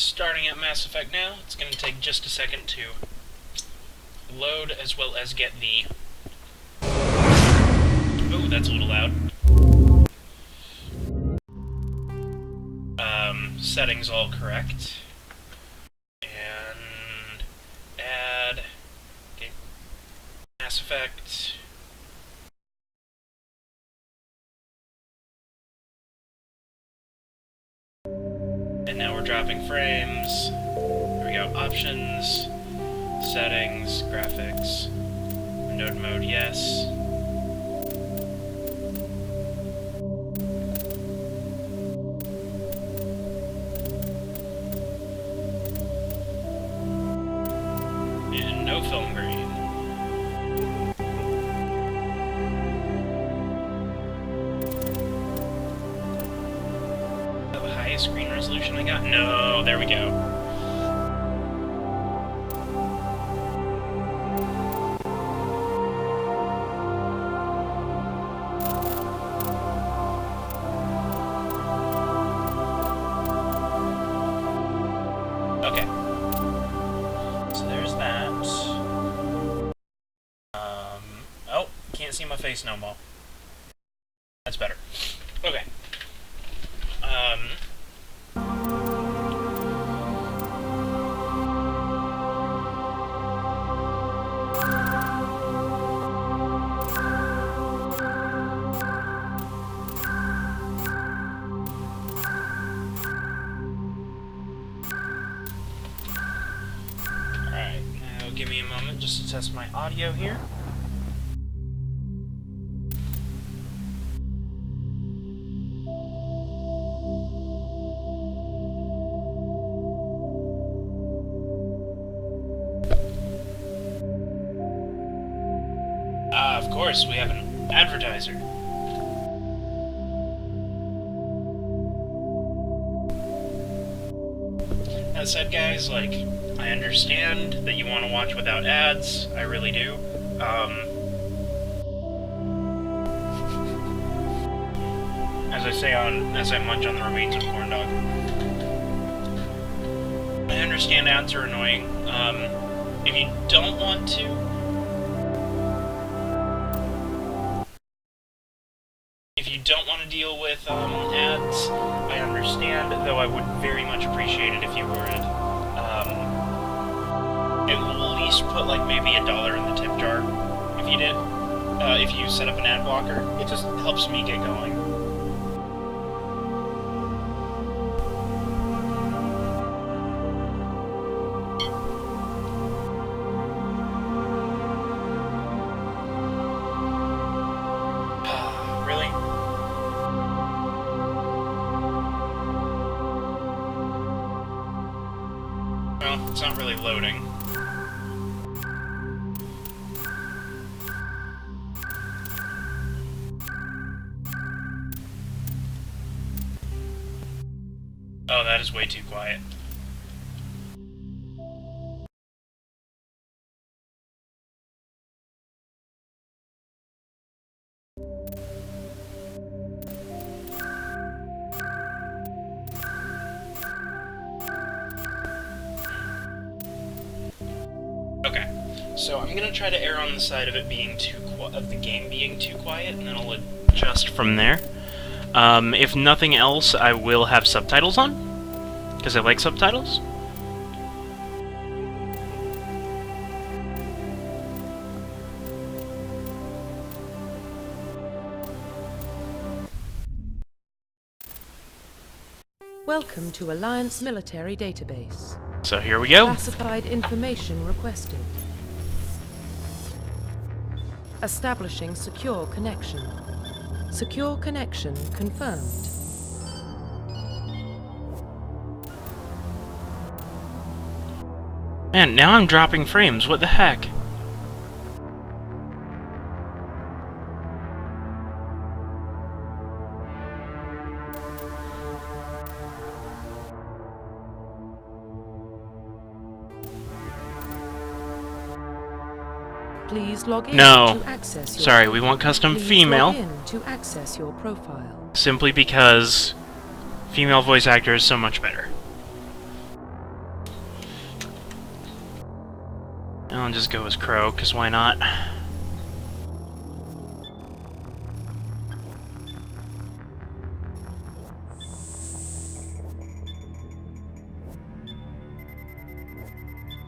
starting at Mass Effect now. It's going to take just a second to load as well as get the... Oh, that's a little loud. Settings all correct. And add... Okay. Mass Effect... And now we're dropping frames. Here we go. Options, settings, graphics, node mode, yes. And no film grain. Screen resolution I got? No, there we go. Okay. So there's that. Oh, can't see my face no more. That's better. Okay. Give me a moment just to test my audio here. Of course, we have an advertiser. That said, guys, like, I understand that you want to watch without ads. I really do. As I munch on the remains of corn dog. I understand ads are annoying. If you don't want to, deal with ads, I understand. Though I would very much appreciate it if you would. At least put like maybe $1 in the tip jar if you did. If you set up an ad blocker, it just helps me get going. Really? Well, it's not really loading. Oh, that is way too quiet. Okay, so I'm gonna try to err on the side of it being of the game being too quiet, and then I'll adjust from there. If nothing else, I will have subtitles on, because I like subtitles. Welcome to Alliance Military Database. So here we go. Classified information requested. Establishing secure connection. Secure connection confirmed. Man, now I'm dropping frames. What the heck? Please log in No. to access your Sorry, we want custom Please female. log in to access your profile. Simply because female voice actor is so much better. I'll just go with Crow, because why not?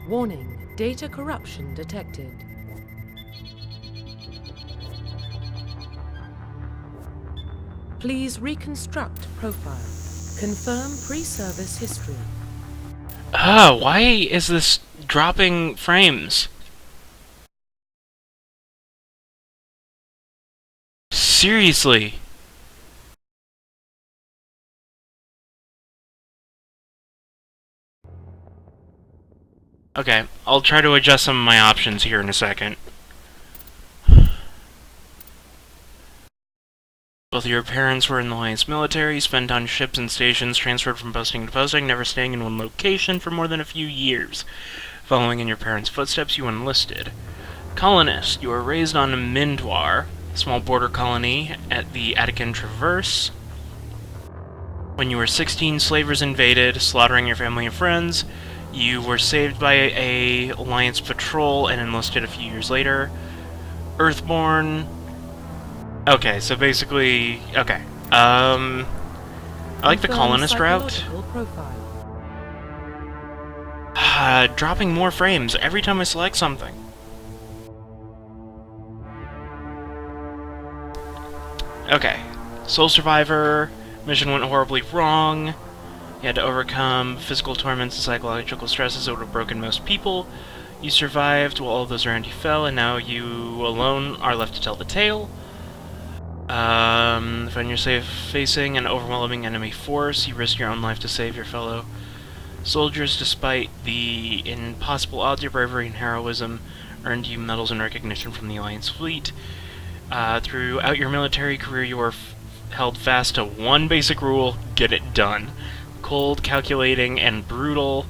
Warning, data corruption detected. Please reconstruct profile. Confirm pre-service history. Why is this dropping frames? Seriously? Okay, I'll try to adjust some of my options here in a second. Both your parents were in the Alliance military, spent on ships and stations, transferred from posting to posting, never staying in one location for more than a few years. Following in your parents' footsteps, you enlisted. Colonist, you were raised on Mindwar, a small border colony at the Attican Traverse. When you were 16, slavers invaded, slaughtering your family and friends. You were saved by a Alliance patrol and enlisted a few years later. Earthborn. Okay, so basically, okay. I like the colonist route. Dropping more frames every time I select something. Okay, Soul Survivor. Mission went horribly wrong. You had to overcome physical torments and psychological stresses that would have broken most people. You survived while all those around you fell, and now you alone are left to tell the tale. Find yourself facing an overwhelming enemy force. You risk your own life to save your fellow soldiers, despite the impossible odds. Your bravery and heroism earned you medals and recognition from the Alliance fleet. Throughout your military career, you were held fast to one basic rule: get it done. Cold, calculating, and brutal.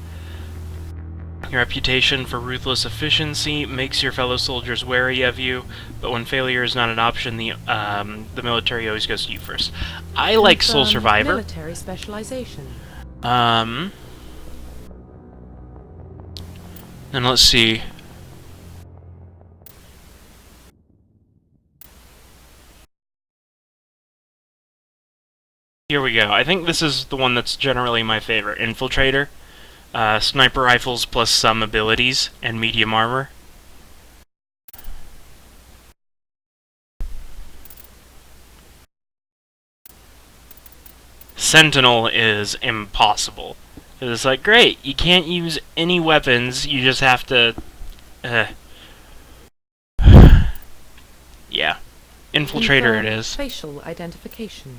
Your reputation for ruthless efficiency makes your fellow soldiers wary of you, but when failure is not an option, the military always goes to you first. I like Soul Survivor. Military specialization. And let's see. Here we go. I think this is the one that's generally my favorite. Infiltrator. Sniper rifles plus some abilities, and medium armor. Sentinel is impossible. It's like, great, you can't use any weapons, you just have to... yeah. Infiltrator it is. Facial identification.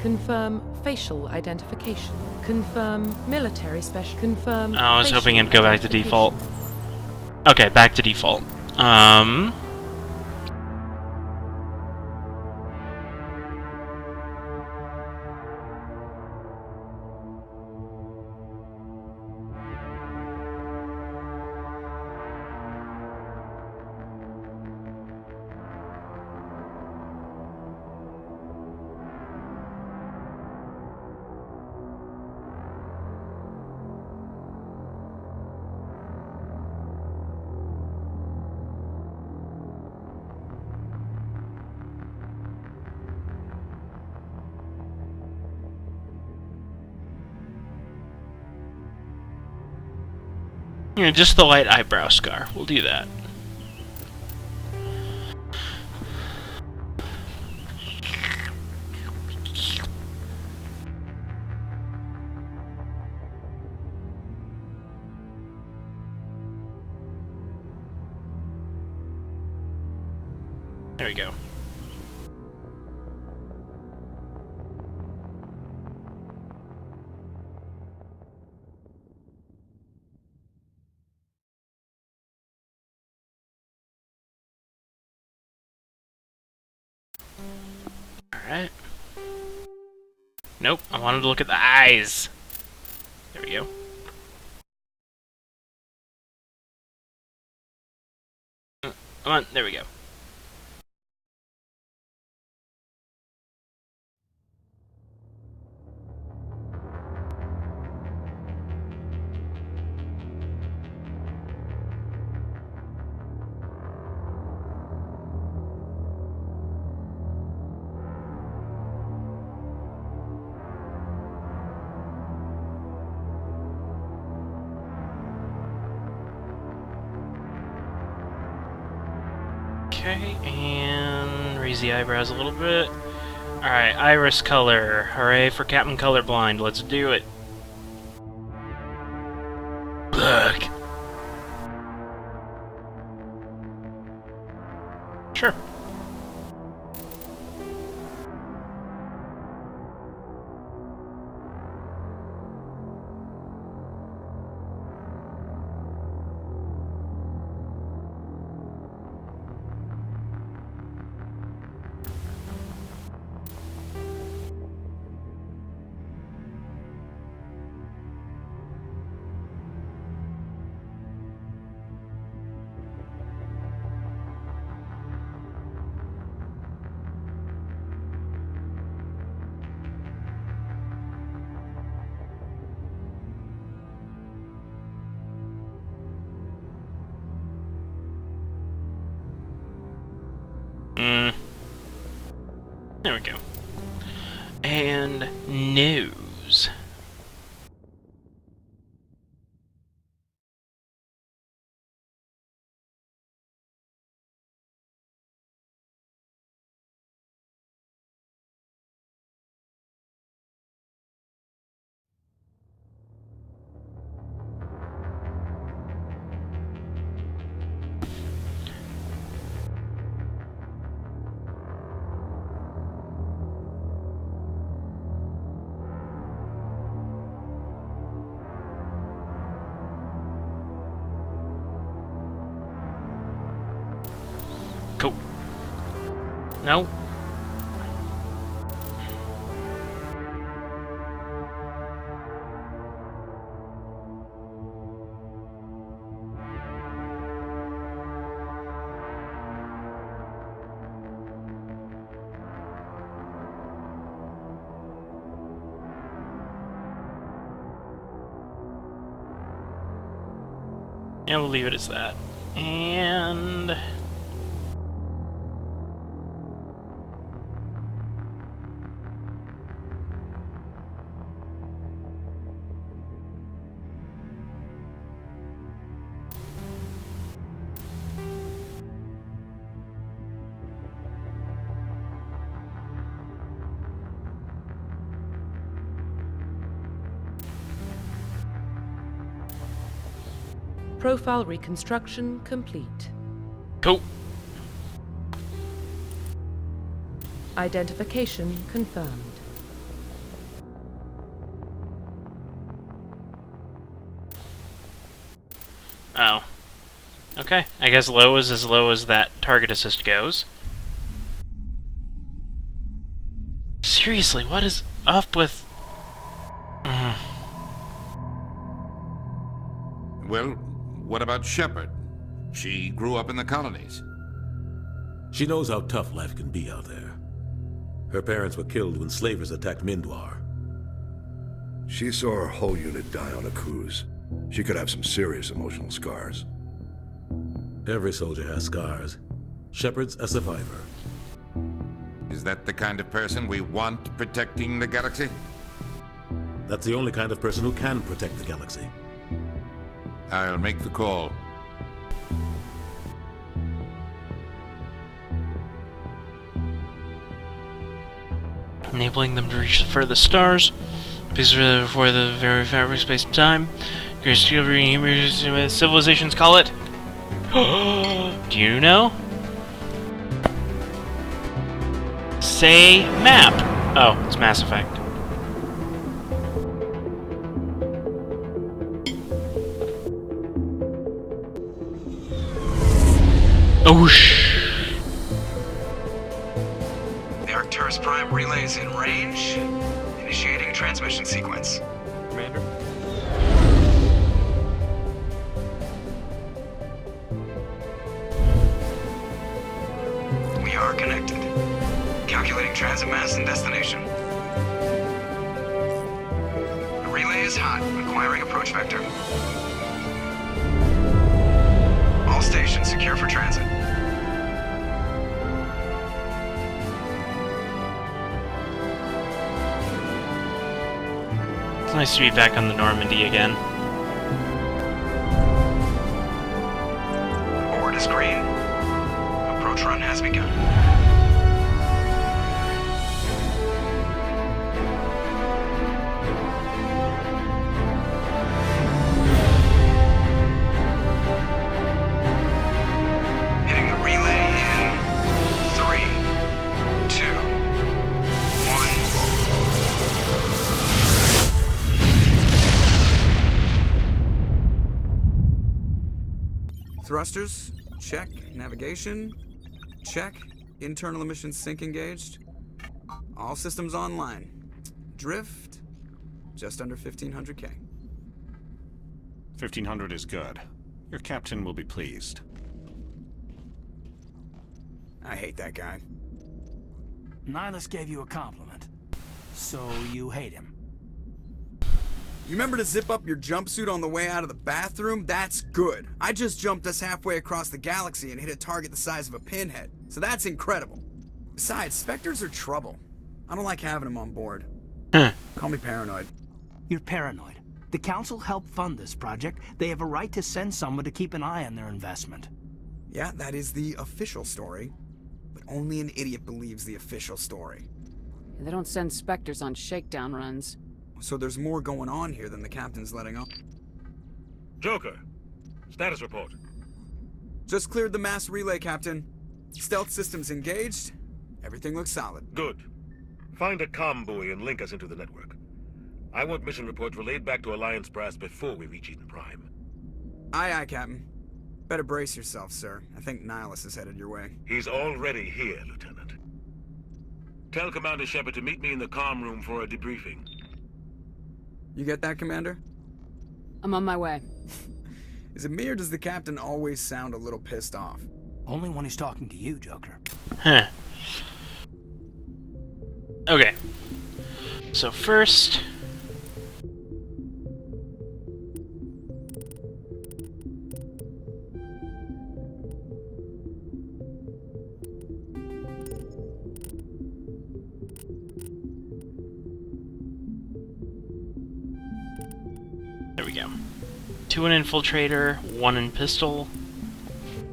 Confirm facial identification. Confirm military special. Confirm. Oh, I was hoping it'd go back to default. Okay, back to default. Yeah, just the light eyebrow scar. We'll do that. There we go. Alright. Nope, I wanted to look at the eyes. There we go. Come on, there we go. Okay, and raise the eyebrows a little bit. Alright, iris color. Hooray for Captain Colorblind. Let's do it. Look. Sure. There we go. And nose. Cool. No. Yeah, we'll leave it as that. And Profile reconstruction complete. cool. Identification confirmed. Oh. Okay. I guess low is as low as that target assist goes. Seriously, what is up with... Well, what about Shepard? She grew up in the colonies. She knows how tough life can be out there. Her parents were killed when slavers attacked Mindwar. She saw her whole unit die on a cruise. She could have some serious emotional scars. Every soldier has scars. Shepard's a survivor. Is that the kind of person we want protecting the galaxy? That's the only kind of person who can protect the galaxy. I'll make the call. Enabling them to reach the furthest stars. Before the very fabric space and time. Civilizations call it. Do you know? Say map. Oh, it's Mass Effect. Oh The Arcturus Prime relay is in range. Initiating transmission sequence. Commander. transit mass and destination. The relay is hot, acquiring approach vector. All stations secure for transit. It's nice to be back on the Normandy again. Board is green. Approach run has begun. Hitting the relay in 3, 2, 1. Thrusters, check. Navigation, check. Internal emissions sync engaged. All systems online. Drift, just under 1500K. 1500 is good. Your captain will be pleased. I hate that guy. Nihilus gave you a compliment. So you hate him. You remember to zip up your jumpsuit on the way out of the bathroom? That's good. I just jumped us halfway across the galaxy and hit a target the size of a pinhead. So that's incredible. Besides, Spectres are trouble. I don't like having them on board. Call me paranoid. You're paranoid. The Council helped fund this project. They have a right to send someone to keep an eye on their investment. Yeah, that is the official story. But only an idiot believes the official story. They don't send Spectres on shakedown runs. So there's more going on here than the captain's letting on. Joker, status report. Just cleared the mass relay, Captain. Stealth systems engaged. Everything looks solid. Good. Find a comm buoy and link us into the network. I want mission reports relayed back to Alliance Brass before we reach Eden Prime. Aye, aye, Captain. Better brace yourself, sir. I think Nihilus is headed your way. He's already here, Lieutenant. Tell Commander Shepard to meet me in the comm room for a debriefing. You get that, Commander? I'm on my way. Is it me or does the captain always sound a little pissed off? Only when he's talking to you, Joker. Huh. Okay. So first... There we go. 2 in infiltrator, 1 in pistol.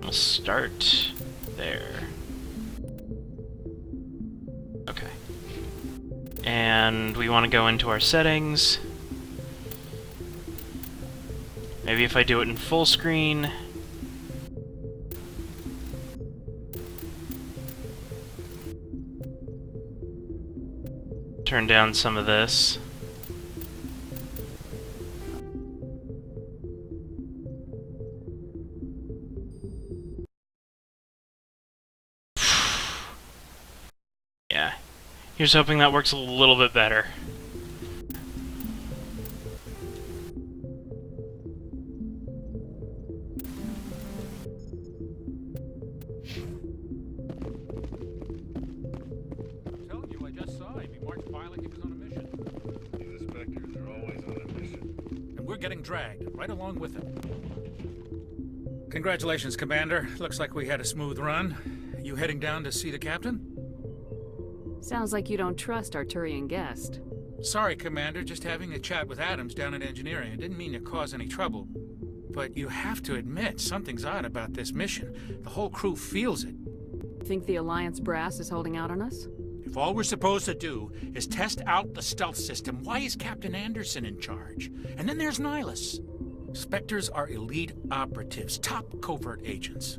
We'll start there. Okay. And we want to go into our settings. Maybe if I do it in full screen. Turn down some of this. Yeah. Here's hoping that works a little bit better. I'm telling you, I just saw him. He marched by like he was on a mission. These Spectres are always on a mission. And we're getting dragged right along with him. Congratulations, Commander. Looks like we had a smooth run. You heading down to see the captain? Sounds like you don't trust Arturian Guest. Sorry, Commander. Just having a chat with Adams down at Engineering. I didn't mean to cause any trouble. But you have to admit, something's odd about this mission. The whole crew feels it. Think the Alliance brass is holding out on us? If all we're supposed to do is test out the stealth system, why is Captain Anderson in charge? And then there's Nihilus. Spectres are elite operatives, top covert agents.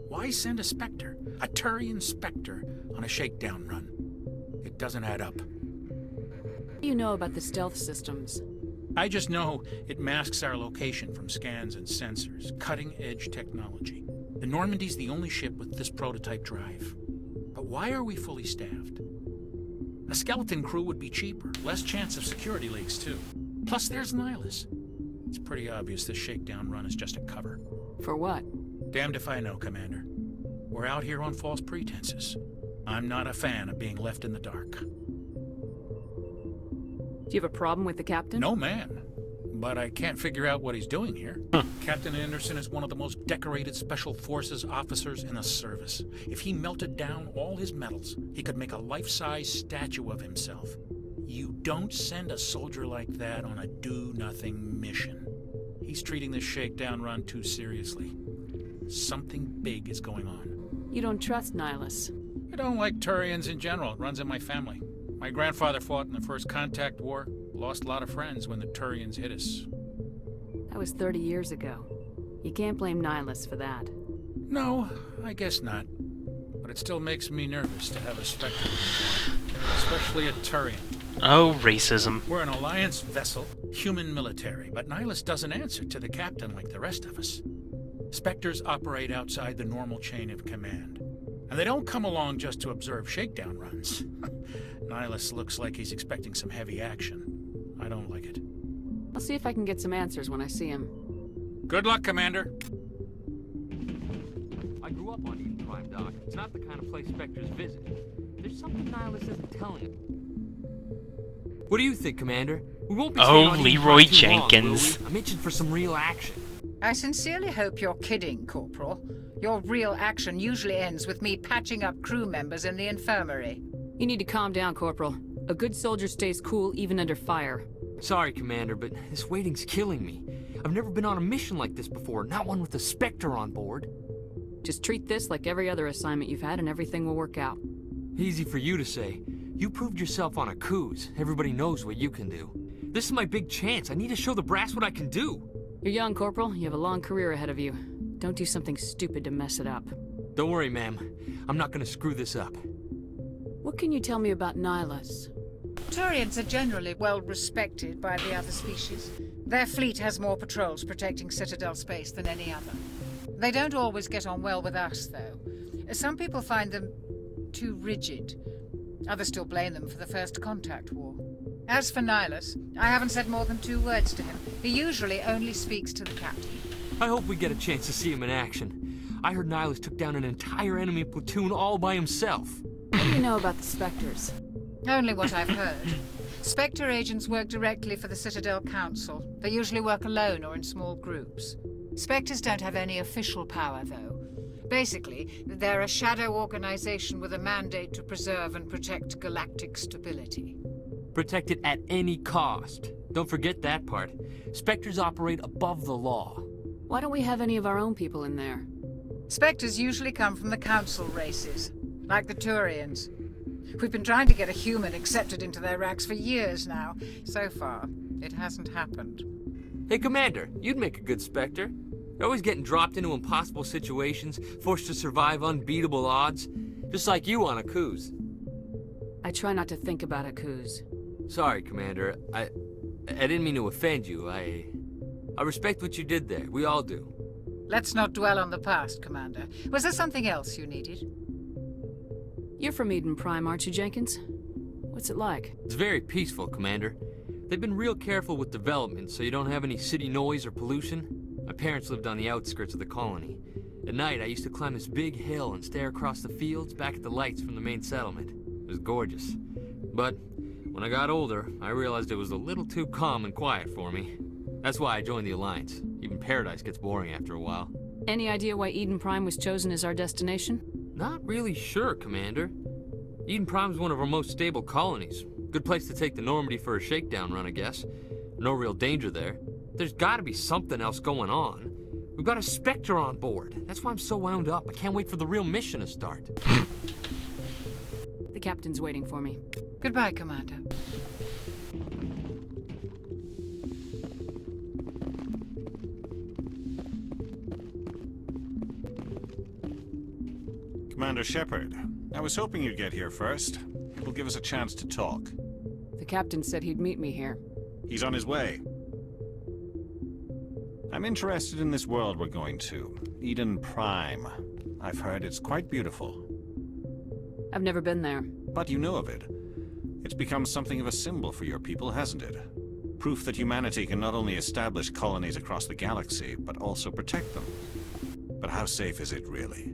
Why send a Spectre, a Turian Spectre, on a shakedown run? It doesn't add up. What do you know about the stealth systems? I just know it masks our location from scans and sensors. Cutting-edge technology. The Normandy's the only ship with this prototype drive. But why are we fully staffed? A skeleton crew would be cheaper. Less chance of security leaks, too. Plus, there's Nihilus. It's pretty obvious this shakedown run is just a cover. For what? Damned if I know, Commander. We're out here on false pretenses. I'm not a fan of being left in the dark. Do you have a problem with the captain? No, man. But I can't figure out what he's doing here. Captain Anderson is one of the most decorated Special Forces officers in the service. If he melted down all his medals, he could make a life-size statue of himself. You don't send a soldier like that on a do-nothing mission. He's treating this shakedown run too seriously. Something big is going on. You don't trust Nihilus? I don't like Turians in general. It runs in my family. My grandfather fought in the First Contact War. Lost a lot of friends when the Turians hit us. That was 30 years ago. You can't blame Nihilus for that. No, I guess not. But it still makes me nervous to have a Spectre, especially a Turian. Oh, racism. We're an Alliance vessel, human military, but Nihilus doesn't answer to the captain like the rest of us. Spectres operate outside the normal chain of command. And they don't come along just to observe shakedown runs. Nihilus looks like he's expecting some heavy action. I don't like it. I'll see if I can get some answers when I see him. Good luck, Commander. I grew up on Eden Prime, Doc. It's not the kind of place Spectres visit. There's something Nihilus isn't telling him. What do you think, Commander? We won't be staying on Eden Leroy Prime too long, Jenkins. will we? I'm itching for some real action. I sincerely hope you're kidding, Corporal. Your real action usually ends with me patching up crew members in the infirmary. You need to calm down, Corporal. A good soldier stays cool even under fire. Sorry, Commander, but this waiting's killing me. I've never been on a mission like this before, not one with a Spectre on board. Just treat this like every other assignment you've had and everything will work out. Easy for you to say. You proved yourself on Akuz. Everybody knows what you can do. This is my big chance. I need to show the brass what I can do. You're young, Corporal. You have a long career ahead of you. Don't do something stupid to mess it up. Don't worry, ma'am. I'm not gonna screw this up. What can you tell me about Nihilus? Turians are generally well respected by the other species. Their fleet has more patrols protecting Citadel space than any other. They don't always get on well with us, though. Some people find them too rigid. Others still blame them for the First Contact War. As for Nihilus, I haven't said more than 2 words to him. He usually only speaks to the captain. I hope we get a chance to see him in action. I heard Nihilus took down an entire enemy platoon all by himself. What do you know about the Spectres? Only what I've heard. Spectre agents work directly for the Citadel Council. They usually work alone or in small groups. Spectres don't have any official power, though. Basically, they're a shadow organization with a mandate to preserve and protect galactic stability. Protect it at any cost. Don't forget that part. Spectres operate above the law. Why don't we have any of our own people in there? Spectres usually come from the Council races, like the Turians. We've been trying to get a human accepted into their ranks for years now. So far, it hasn't happened. Hey, Commander, you'd make a good Spectre. You're always getting dropped into impossible situations, forced to survive unbeatable odds. Just like you on Akuz. I try not to think about Akuz. Sorry, Commander. I didn't mean to offend you. I respect what you did there. We all do. Let's not dwell on the past, Commander. Was there something else you needed? You're from Eden Prime, aren't you, Jenkins? What's it like? It's very peaceful, Commander. They've been real careful with development, so you don't have any city noise or pollution. My parents lived on the outskirts of the colony. At night, I used to climb this big hill and stare across the fields back at the lights from the main settlement. It was gorgeous. But when I got older, I realized it was a little too calm and quiet for me. That's why I joined the Alliance. Even Paradise gets boring after a while. Any idea why Eden Prime was chosen as our destination? Not really sure, Commander. Eden Prime's one of our most stable colonies. Good place to take the Normandy for a shakedown run, I guess. No real danger there. There's gotta be something else going on. We've got a Spectre on board. That's why I'm so wound up. I can't wait for the real mission to start. The captain's waiting for me. Goodbye, Commander. Commander Shepard, I was hoping you'd get here first. It'll give us a chance to talk. The captain said he'd meet me here. He's on his way. I'm interested in this world we're going to, Eden Prime. I've heard it's quite beautiful. I've never been there. But you know of it. It's become something of a symbol for your people, hasn't it? Proof that humanity can not only establish colonies across the galaxy, but also protect them. But how safe is it really?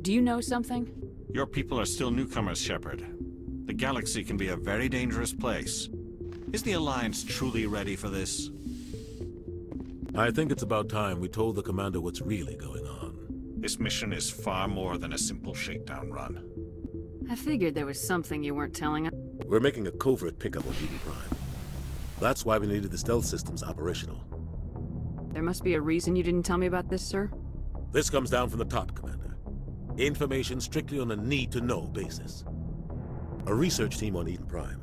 Do you know something? Your people are still newcomers, Shepard. The galaxy can be a very dangerous place. Is the Alliance truly ready for this? I think it's about time we told the Commander what's really going on. This mission is far more than a simple shakedown run. I figured there was something you weren't telling us. We're making a covert pickup on Eden Prime. That's why we needed the stealth systems operational. There must be a reason you didn't tell me about this, sir? This comes down from the top, Commander. Information strictly on a need-to-know basis. A research team on Eden Prime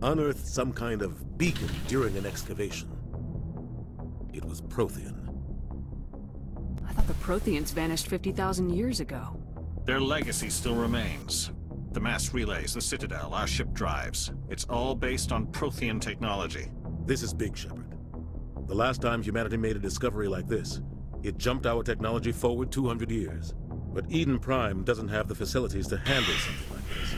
unearthed some kind of beacon during an excavation. It was Prothean. I thought the Protheans vanished 50,000 years ago. Their legacy still remains. The mass relays, the Citadel, our ship drives. It's all based on Prothean technology. This is big, Shepard. The last time humanity made a discovery like this, it jumped our technology forward 200 years. But Eden Prime doesn't have the facilities to handle something like this.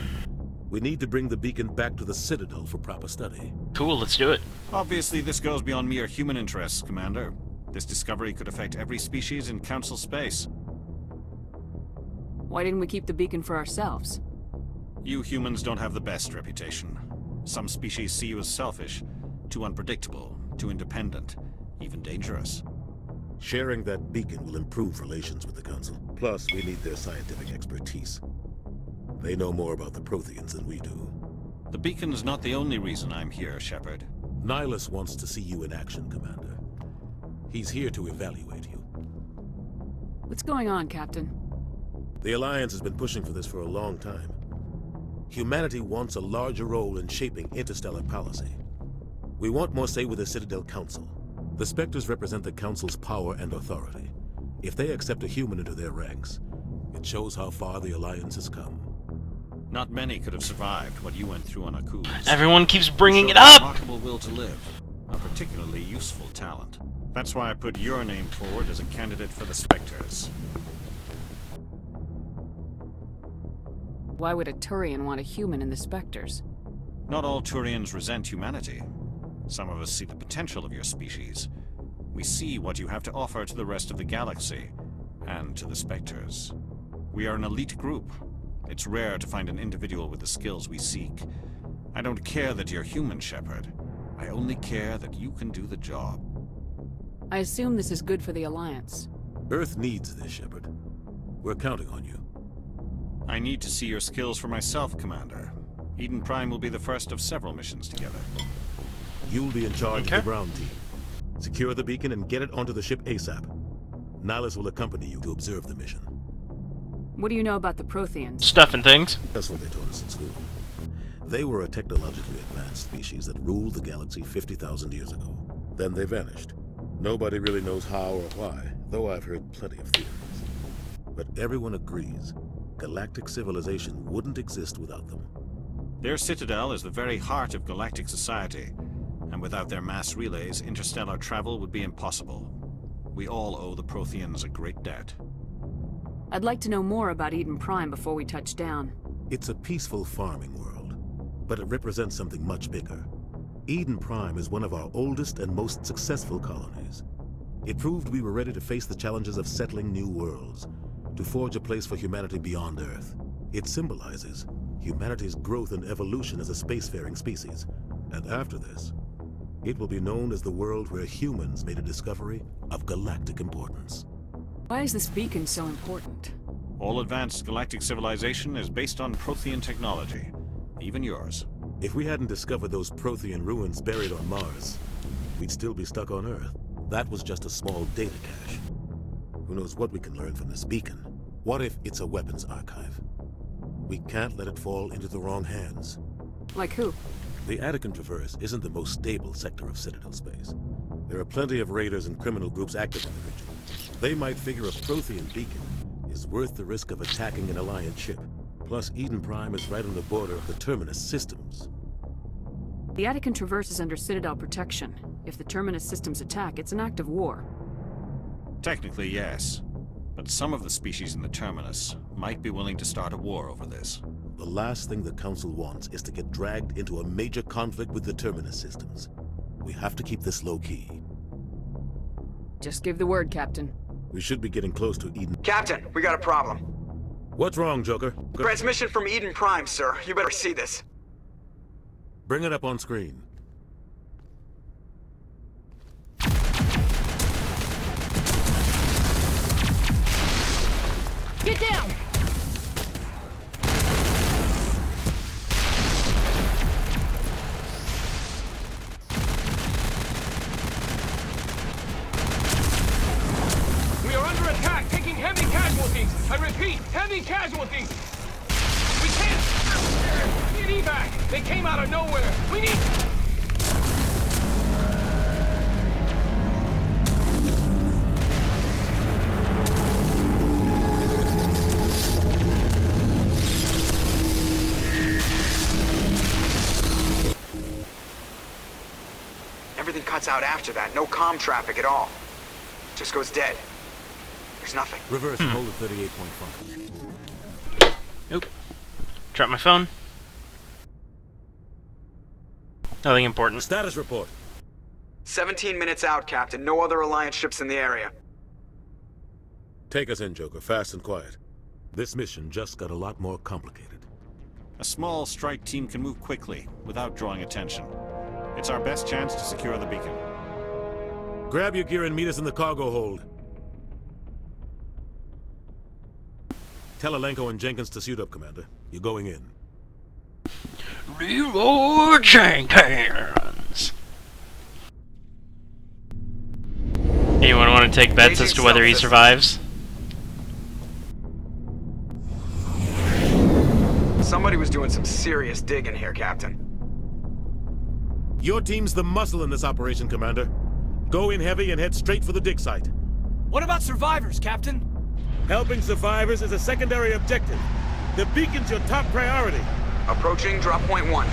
We need to bring the beacon back to the Citadel for proper study. Cool, let's do it. Obviously, this goes beyond mere human interests, Commander. This discovery could affect every species in Council space. Why didn't we keep the beacon for ourselves? You humans don't have the best reputation. Some species see you as selfish, too unpredictable, too independent, even dangerous. Sharing that beacon will improve relations with the Council. Plus, we need their scientific expertise. They know more about the Protheans than we do. The beacon's not the only reason I'm here, Shepard. Nihilus wants to see you in action, Commander. He's here to evaluate you. What's going on, Captain? The Alliance has been pushing for this for a long time. Humanity wants a larger role in shaping interstellar policy. We want more say with the Citadel Council. The Spectres represent the Council's power and authority. If they accept a human into their ranks, it shows how far the Alliance has come. Not many could have survived what you went through on Akuz. Everyone keeps bringing it a up! remarkable will to live. A particularly useful talent. That's why I put your name forward as a candidate for the Spectres. Why would a Turian want a human in the Spectres? Not all Turians resent humanity. Some of us see the potential of your species. We see what you have to offer to the rest of the galaxy, and to the Spectres. We are an elite group. It's rare to find an individual with the skills we seek. I don't care that you're human, Shepard. I only care that you can do the job. I assume this is good for the Alliance. Earth needs this, Shepard. We're counting on you. I need to see your skills for myself, Commander. Eden Prime will be the first of several missions together. You'll be in charge of the ground team. Secure the beacon and get it onto the ship ASAP. Nihilus will accompany you to observe the mission. What do you know about the Protheans? Stuff and things. That's what they taught us in school. They were a technologically advanced species that ruled the galaxy 50,000 years ago. Then they vanished. Nobody really knows how or why, though I've heard plenty of theories. But everyone agrees, galactic civilization wouldn't exist without them. Their citadel is the very heart of galactic society, and without their mass relays, interstellar travel would be impossible. We all owe the Protheans a great debt. I'd like to know more about Eden Prime before we touch down. It's a peaceful farming world, but it represents something much bigger. Eden Prime is one of our oldest and most successful colonies. It proved we were ready to face the challenges of settling new worlds, to forge a place for humanity beyond Earth. It symbolizes humanity's growth and evolution as a spacefaring species. And after this, it will be known as the world where humans made a discovery of galactic importance. Why is this beacon so important? All advanced galactic civilization is based on Prothean technology, even yours. If we hadn't discovered those Prothean ruins buried on Mars, we'd still be stuck on Earth. That was just a small data cache. Who knows what we can learn from this beacon? What if it's a weapons archive? We can't let it fall into the wrong hands. Like who? The Attican Traverse isn't the most stable sector of Citadel space. There are plenty of raiders and criminal groups active in the region. They might figure a Prothean beacon is worth the risk of attacking an Alliance ship. Plus, Eden Prime is right on the border of the Terminus systems. The Attican Traverse is under Citadel protection. If the Terminus systems attack, it's an act of war. Technically, yes. But some of the species in the Terminus might be willing to start a war over this. The last thing the Council wants is to get dragged into a major conflict with the Terminus systems. We have to keep this low-key. Just give the word, Captain. We should be getting close to Eden. Captain, we got a problem. What's wrong, Joker? Transmission from Eden Prime, sir. You better see this. Bring it up on screen. Get down! We are under attack, taking heavy casualties. I repeat, heavy casualties. We can't get evac. They came out of nowhere. We need... Everything cuts out after that. No comm traffic at all. Just goes dead. There's nothing. Reverse and hold at 38.5. Nope. Drop my phone. Nothing important. Status report. 17 minutes out, Captain. No other Alliance ships in the area. Take us in, Joker, fast and quiet. This mission just got a lot more complicated. A small strike team can move quickly, without drawing attention. It's our best chance to secure the beacon. Grab your gear and meet us in the cargo hold. Tell Alenko and Jenkins to suit up, Commander. You're going in. Leroy Jenkins! Anyone want to take bets as to whether he survives? Somebody was doing some serious digging here, Captain. Your team's the muscle in this operation, Commander. Go in heavy and head straight for the dig site. What about survivors, Captain? Helping survivors is a secondary objective. The beacon's your top priority. Approaching drop point 1.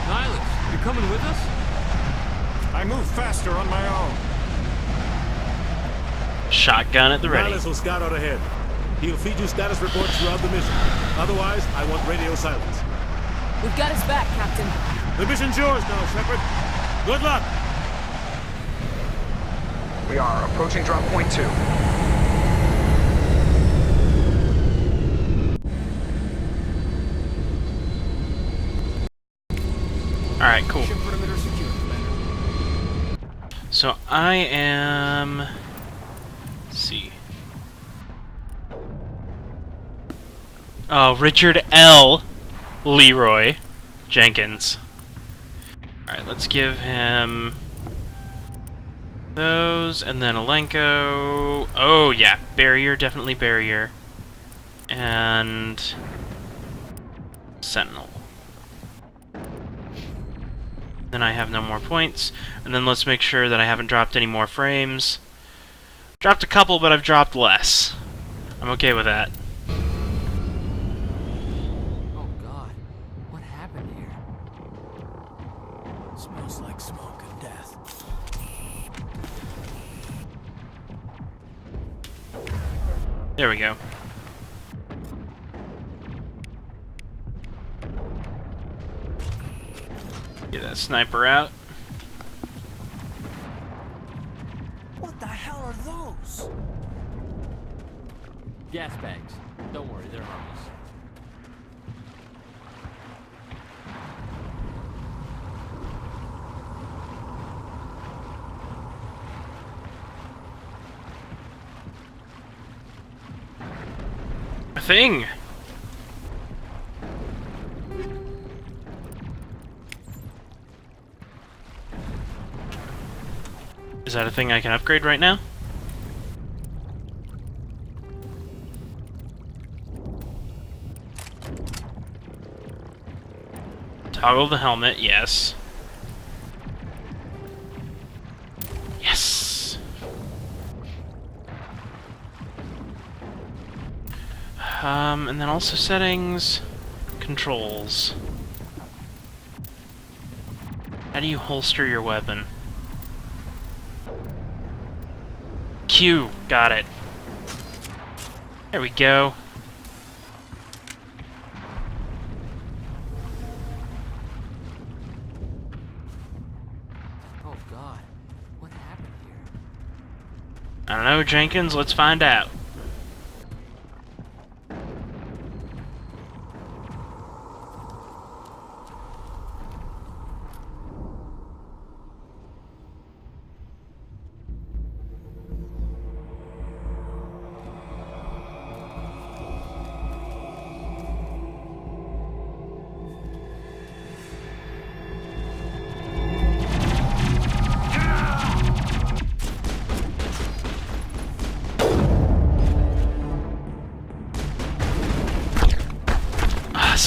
Nihlus, you're coming with us? I move faster on my own. Shotgun at the ready. Nihlus will scout out ahead. He'll feed you status reports throughout the mission. Otherwise, I want radio silence. We've got his back, Captain. The mission's yours now, Shepard. Good luck! We are approaching drop point 2. Alright, cool. So I am... Let's see. Oh, Richard L. Leroy Jenkins. Alright, let's give him those, and then Alenko. Oh, yeah, barrier, definitely barrier. And Sentinel. Then I have no more points. And then let's make sure that I haven't dropped any more frames. Dropped a couple, but I've dropped less. I'm okay with that. Oh god, what happened here? Smells like smoke and death. There we go. Get that sniper out. What the hell are those? Gas bags. Don't worry, they're harmless. A thing! Is that a thing I can upgrade right now? Toggle the helmet, yes. Yes! And then also settings, controls. How do you holster your weapon? Q, got it. There we go. Oh god, what happened here? I don't know, Jenkins, let's find out.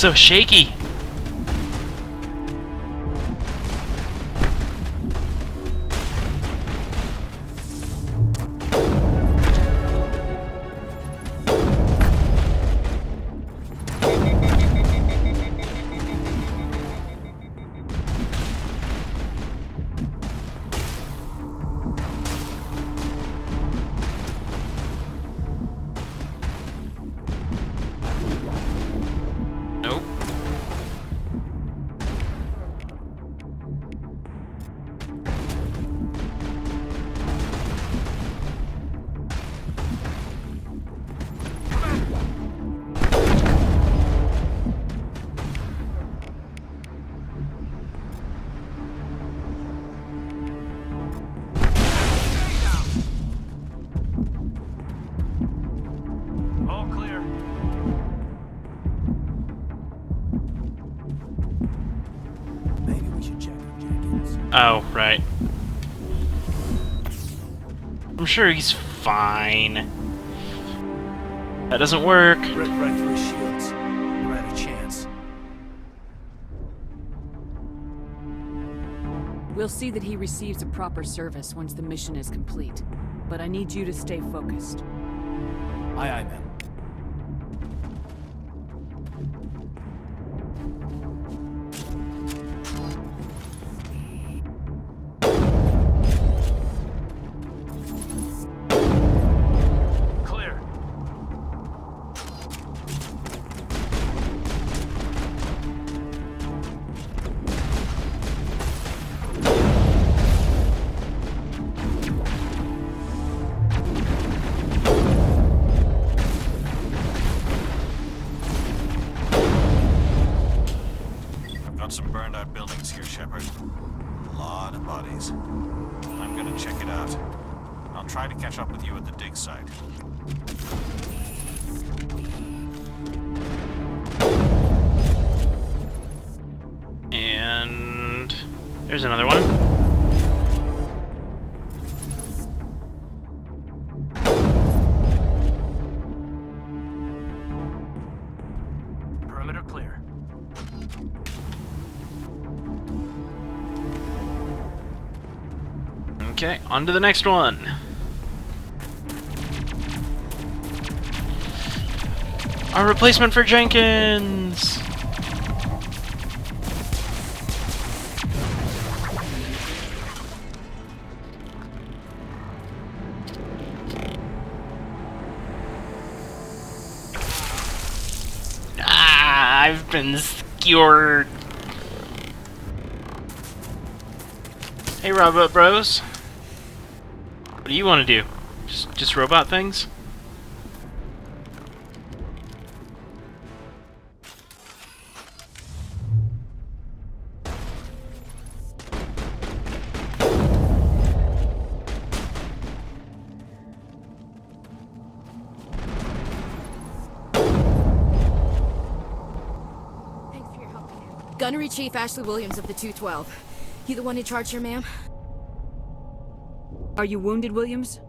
so shaky. Oh, right. I'm sure he's fine. That doesn't work. Rip right through his shields. Never had a chance. We'll see that he receives a proper service once the mission is complete. But I need you to stay focused. Aye, aye, ma'am. Some burned out buildings here, Shepard. A lot of bodies. I'm gonna check it out. I'll try to catch up with you at the dig site. And there's another one. Perimeter clear. Okay, on to the next one. Our replacement for Jenkins! Ah, I've been skewered. Hey, Robot Bros. What do you want to do? Just robot things? Thanks for your help. Gunnery Chief Ashley Williams of the 212. You the one in charge here, ma'am? Are you wounded, Williams?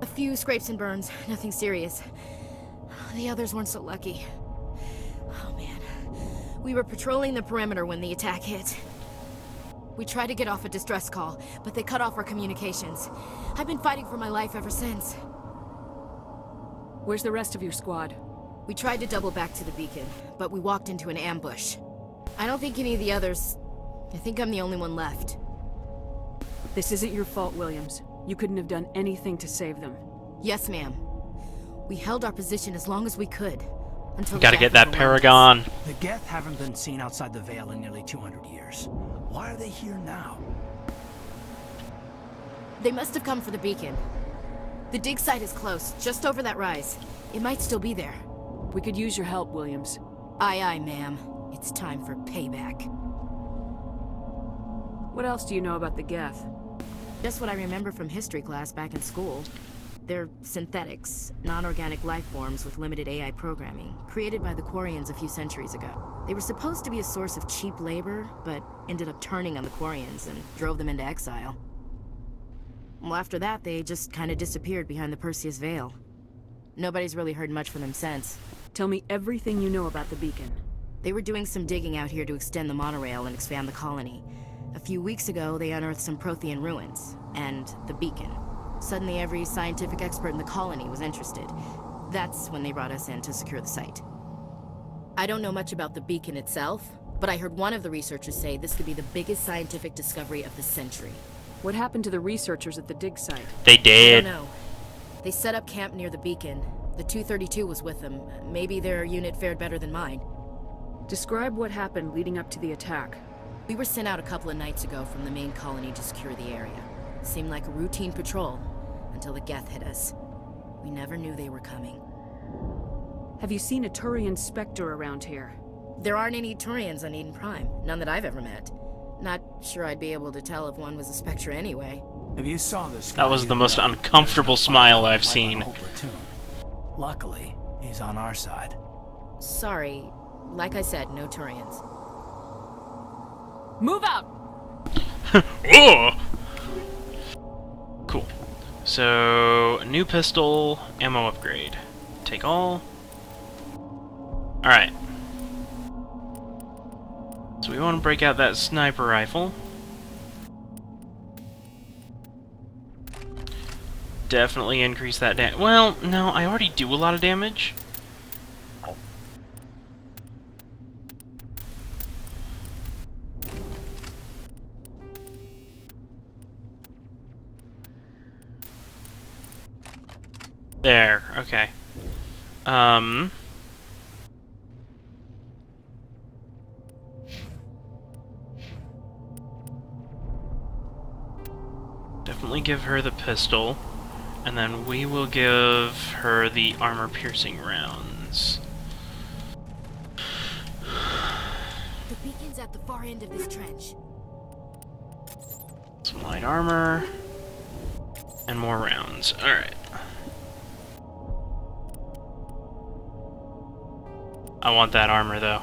A few scrapes and burns, nothing serious. The others weren't so lucky. Oh man. We were patrolling the perimeter when the attack hit. We tried to get off a distress call, but they cut off our communications. I've been fighting for my life ever since. Where's the rest of your squad? We tried to double back to the beacon, but we walked into an ambush. I don't think any of the others... I think I'm the only one left. This isn't your fault, Williams. You couldn't have done anything to save them. Yes, ma'am. We held our position as long as we could. Until Gotta get that Paragon. The Geth haven't been seen outside the Veil in nearly 200 years. Why are they here now? They must have come for the beacon. The dig site is close, just over that rise. It might still be there. We could use your help, Williams. Aye, aye, ma'am. It's time for payback. What else do you know about the Geth? Just what I remember from history class back in school. They're synthetics, non-organic life forms with limited AI programming, created by the Quarians a few centuries ago. They were supposed to be a source of cheap labor, but ended up turning on the Quarians and drove them into exile. Well, after that, they just kind of disappeared behind the Perseus Veil. Nobody's really heard much from them since. Tell me everything you know about the beacon. They were doing some digging out here to extend the monorail and expand the colony. A few weeks ago, they unearthed some Prothean ruins, and the beacon. Suddenly, every scientific expert in the colony was interested. That's when they brought us in to secure the site. I don't know much about the beacon itself, but I heard one of the researchers say this could be the biggest scientific discovery of the century. What happened to the researchers at the dig site? They did. I don't know. They set up camp near the beacon. The 232 was with them. Maybe their unit fared better than mine. Describe what happened leading up to the attack. We were sent out a couple of nights ago from the main colony to secure the area. Seemed like a routine patrol, until the Geth hit us. We never knew they were coming. Have you seen a Turian Spectre around here? There aren't any Turians on Eden Prime. None that I've ever met. Not sure I'd be able to tell if one was a Spectre anyway. If you saw this guy, That was the most uncomfortable smile I've seen. Luckily, he's on our side. Sorry. Like I said, no Turians. Move out! Oh! Cool. So, new pistol, ammo upgrade. Take all. Alright. So we want to break out that sniper rifle. Definitely increase that damage. Well, no, I already do a lot of damage. There, okay. Definitely give her the pistol, and then we will give her the armor-piercing rounds. The beacon's at the far end of this trench. Some light armor, and more rounds. Alright. I want that armor, though.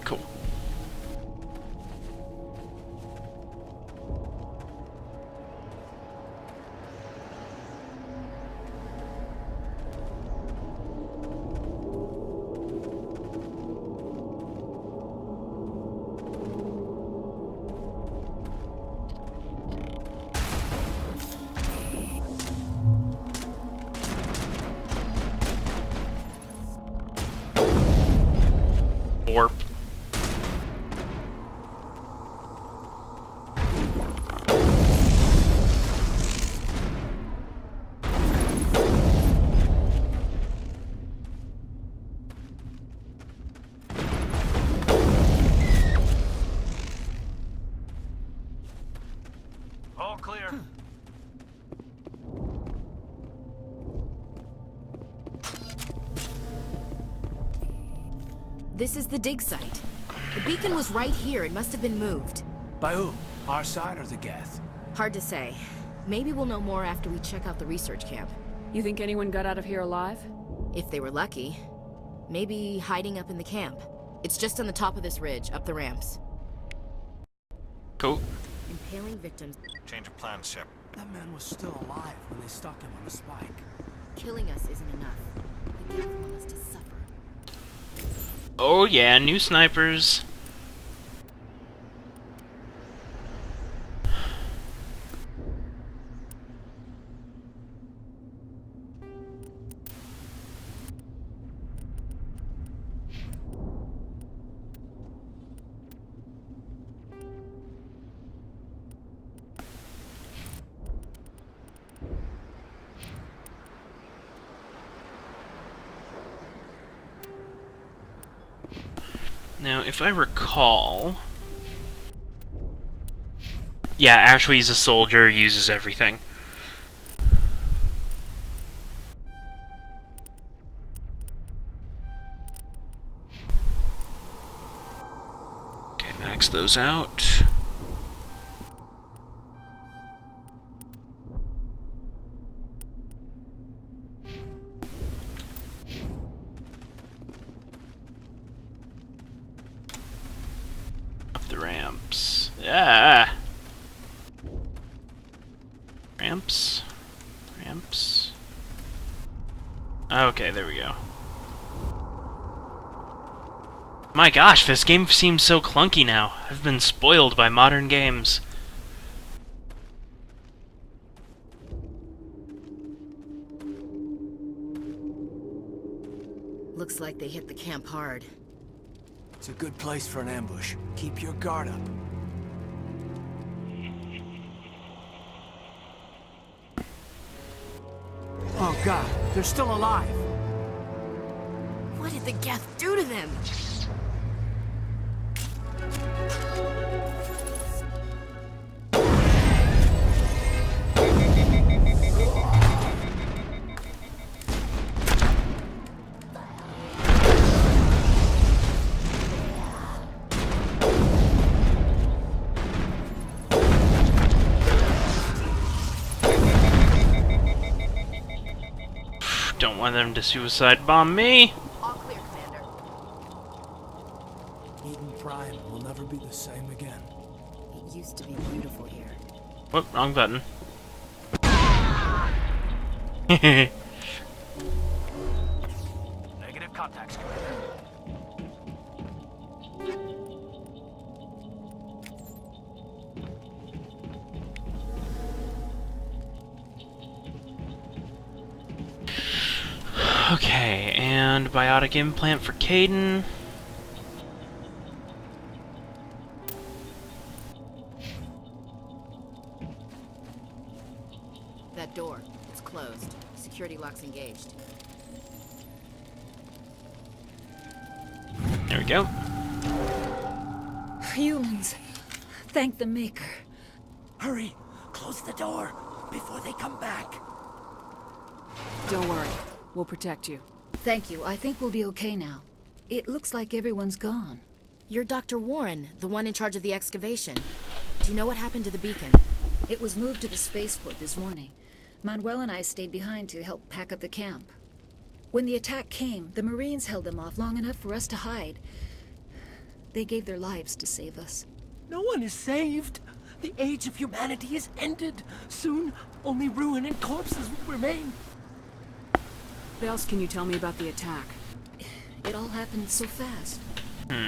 Cool. Warp. All clear. This is the dig site. The beacon was right here. It must have been moved. By who? Our side or the Geth? Hard to say. Maybe we'll know more after we check out the research camp. You think anyone got out of here alive? If they were lucky. Maybe hiding up in the camp. It's just on the top of this ridge, up the ramps. Cool. Impaling victims. Change of plans, Shep. That man was still alive when they stuck him on the spike. Killing us isn't enough. The Geth want us to suffer. Oh yeah, new snipers. Now, if I recall... Yeah, Ashley is a soldier, uses everything. Okay, max those out. the ramps. Ah! Ramps? Ramps? Okay, there we go. My gosh, this game seems so clunky now. I've been spoiled by modern games. Looks like they hit the camp hard. It's a good place for an ambush. Keep your guard up. Oh god, they're still alive. What did the Geth do to them? Don't want them to suicide bomb me. All clear, Commander. Eden Prime will never be the same again. It used to be beautiful here. Whoop, wrong button. Negative contacts, Commander. Okay, and biotic implant for Kaidan. That door, it's closed. Security lock's engaged. There we go. Humans. Thank the Maker. Hurry! Close the door before they come back. Don't worry. We'll protect you. Thank you. I think we'll be okay now. It looks like everyone's gone. You're Dr. Warren, the one in charge of the excavation. Do you know what happened to the beacon? It was moved to the spaceport this morning. Manuel and I stayed behind to help pack up the camp. When the attack came, the Marines held them off long enough for us to hide. They gave their lives to save us. No one is saved. The age of humanity is ended. Soon, only ruin and corpses will remain. What else can you tell me about the attack? It all happened so fast.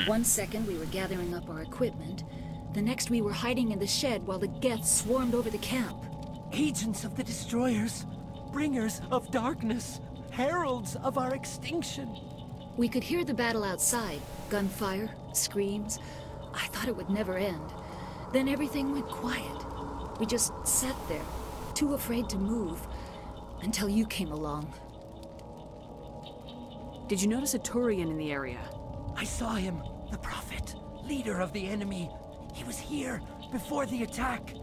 1 second we were gathering up our equipment. The next we were hiding in the shed while the Geth swarmed over the camp. Agents of the Destroyers, bringers of darkness, heralds of our extinction. We could hear the battle outside. Gunfire, screams. I thought it would never end. Then everything went quiet. We just sat there, too afraid to move, until you came along. Did you notice a Turian in the area? I saw him, the Prophet, leader of the enemy. He was here before the attack.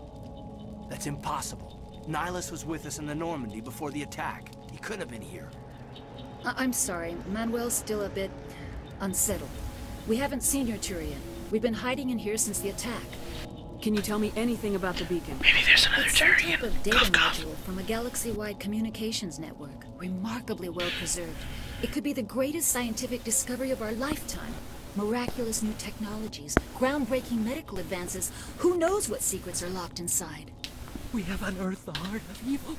That's impossible. Nihilus was with us in the Normandy before the attack. He could have been here. I'm sorry, Manuel's still a bit unsettled. We haven't seen your Turian. We've been hiding in here since the attack. Can you tell me anything about the beacon? Maybe there's another It's some Turian. type of data module from a galaxy-wide communications network. Remarkably well preserved. It could be the greatest scientific discovery of our lifetime. Miraculous new technologies, groundbreaking medical advances. Who knows what secrets are locked inside? We have unearthed the heart of evil,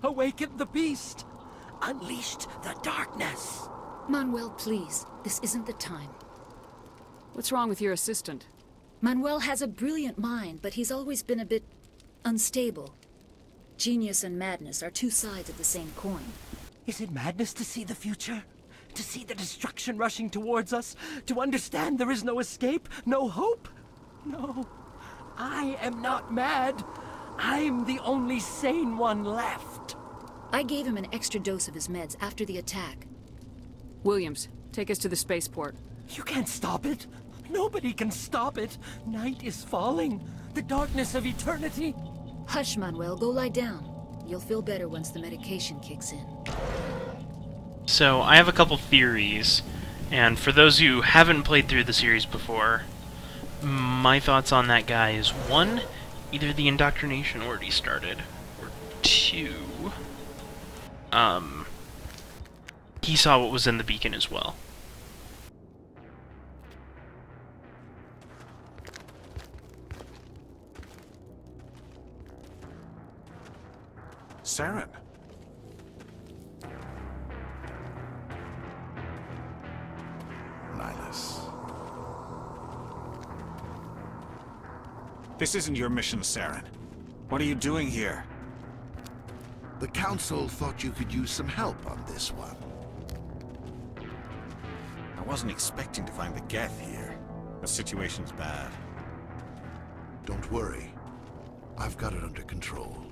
awakened the beast, unleashed the darkness. Manuel, please. This isn't the time. What's wrong with your assistant? Manuel has a brilliant mind, but he's always been a bit unstable. Genius and madness are two sides of the same coin. Is it madness to see the future? To see the destruction rushing towards us? To understand there is no escape? No hope? No. I am not mad. I'm the only sane one left. I gave him an extra dose of his meds after the attack. Williams, take us to the spaceport. You can't stop it. Nobody can stop it. Night is falling. The darkness of eternity. Hush, Manuel. Go lie down. You'll feel better once the medication kicks in. So, I have a couple theories, and for those who haven't played through the series before, my thoughts on that guy is, 1, either the indoctrination already started, or 2, he saw what was in the beacon as well. Saren. Nihilus. This isn't your mission, Saren. What are you doing here? The Council thought you could use some help on this one. I wasn't expecting to find the Geth here. The situation's bad. Don't worry. I've got it under control.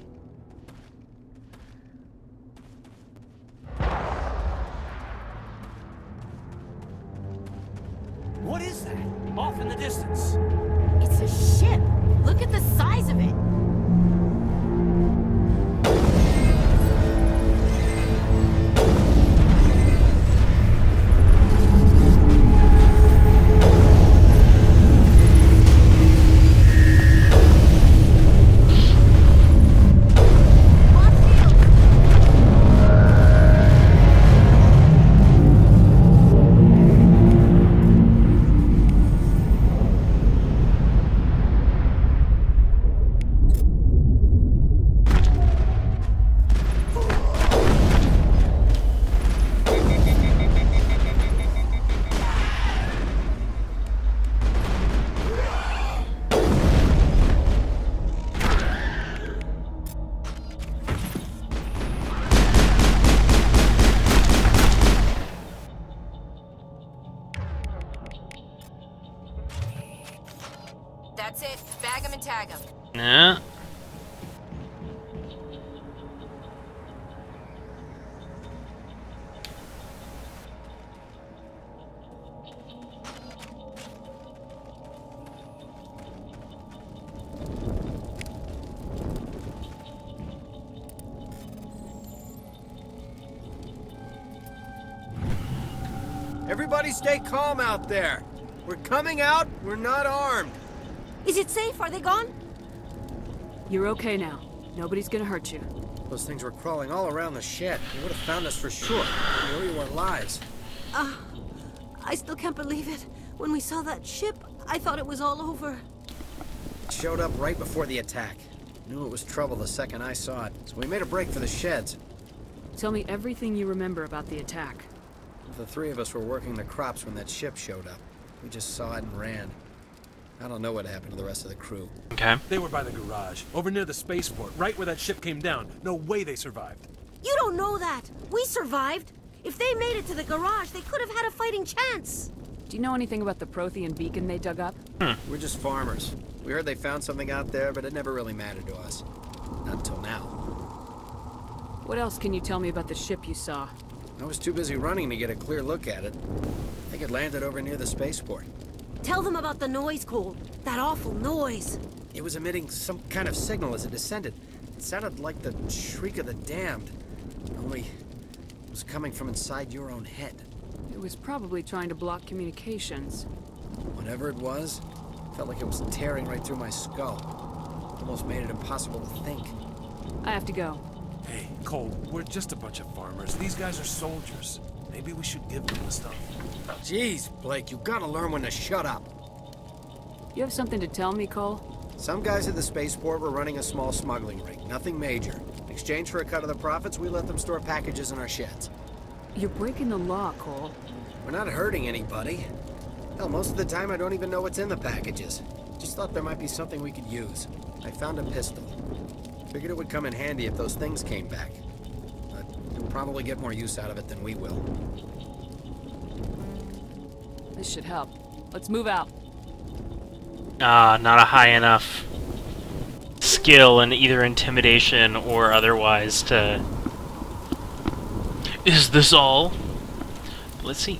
What is that? Off in the distance. It's a ship. Look at the size of it. That's it. Bag him and tag him. Nah. Everybody stay calm out there. We're coming out. We're not armed. Is it safe? Are they gone? You're okay now. Nobody's gonna hurt you. Those things were crawling all around the shed. They would have found us for sure. We owe you our lives. I still can't believe it. When we saw that ship, I thought it was all over. It showed up right before the attack. Knew it was trouble the second I saw it, so we made a break for the sheds. Tell me everything you remember about the attack. The three of us were working the crops when that ship showed up. We just saw it and ran. I don't know what happened to the rest of the crew. Okay. They were by the garage, over near the spaceport, right where that ship came down. No way they survived. You don't know that. We survived. If they made it to the garage, they could have had a fighting chance. Do you know anything about the Prothean beacon they dug up? We're just farmers. We heard they found something out there, but it never really mattered to us. Not until now. What else can you tell me about the ship you saw? I was too busy running to get a clear look at it. I think it landed over near the spaceport. Tell them about the noise, Cole. That awful noise. It was emitting some kind of signal as it descended. It sounded like the shriek of the damned. Only it was coming from inside your own head. It was probably trying to block communications. Whatever it was, felt like it was tearing right through my skull. Almost made it impossible to think. I have to go. Hey, Cole, we're just a bunch of farmers. These guys are soldiers. Maybe we should give them the stuff. Jeez, Blake, you gotta learn when to shut up. You have something to tell me, Cole? Some guys at the spaceport were running a small smuggling ring, nothing major. In exchange for a cut of the profits, we let them store packages in our sheds. You're breaking the law, Cole. We're not hurting anybody. Hell, most of the time I don't even know what's in the packages. Just thought there might be something we could use. I found a pistol. Figured it would come in handy if those things came back. But you'll probably get more use out of it than we will. This should help. Let's move out. Not a high enough skill in either intimidation or otherwise to... Is this all? Let's see.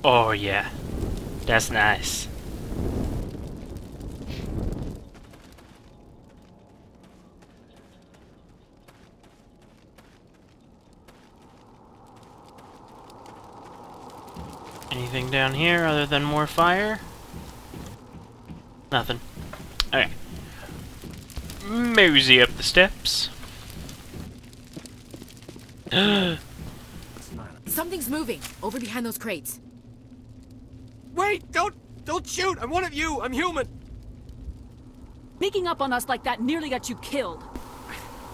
Oh yeah. That's nice. Anything down here other than more fire? Nothing. Okay. Mosey up the steps. Something's moving over behind those crates. Wait! Don't shoot! I'm one of you! I'm human! Sneaking up on us like that nearly got you killed.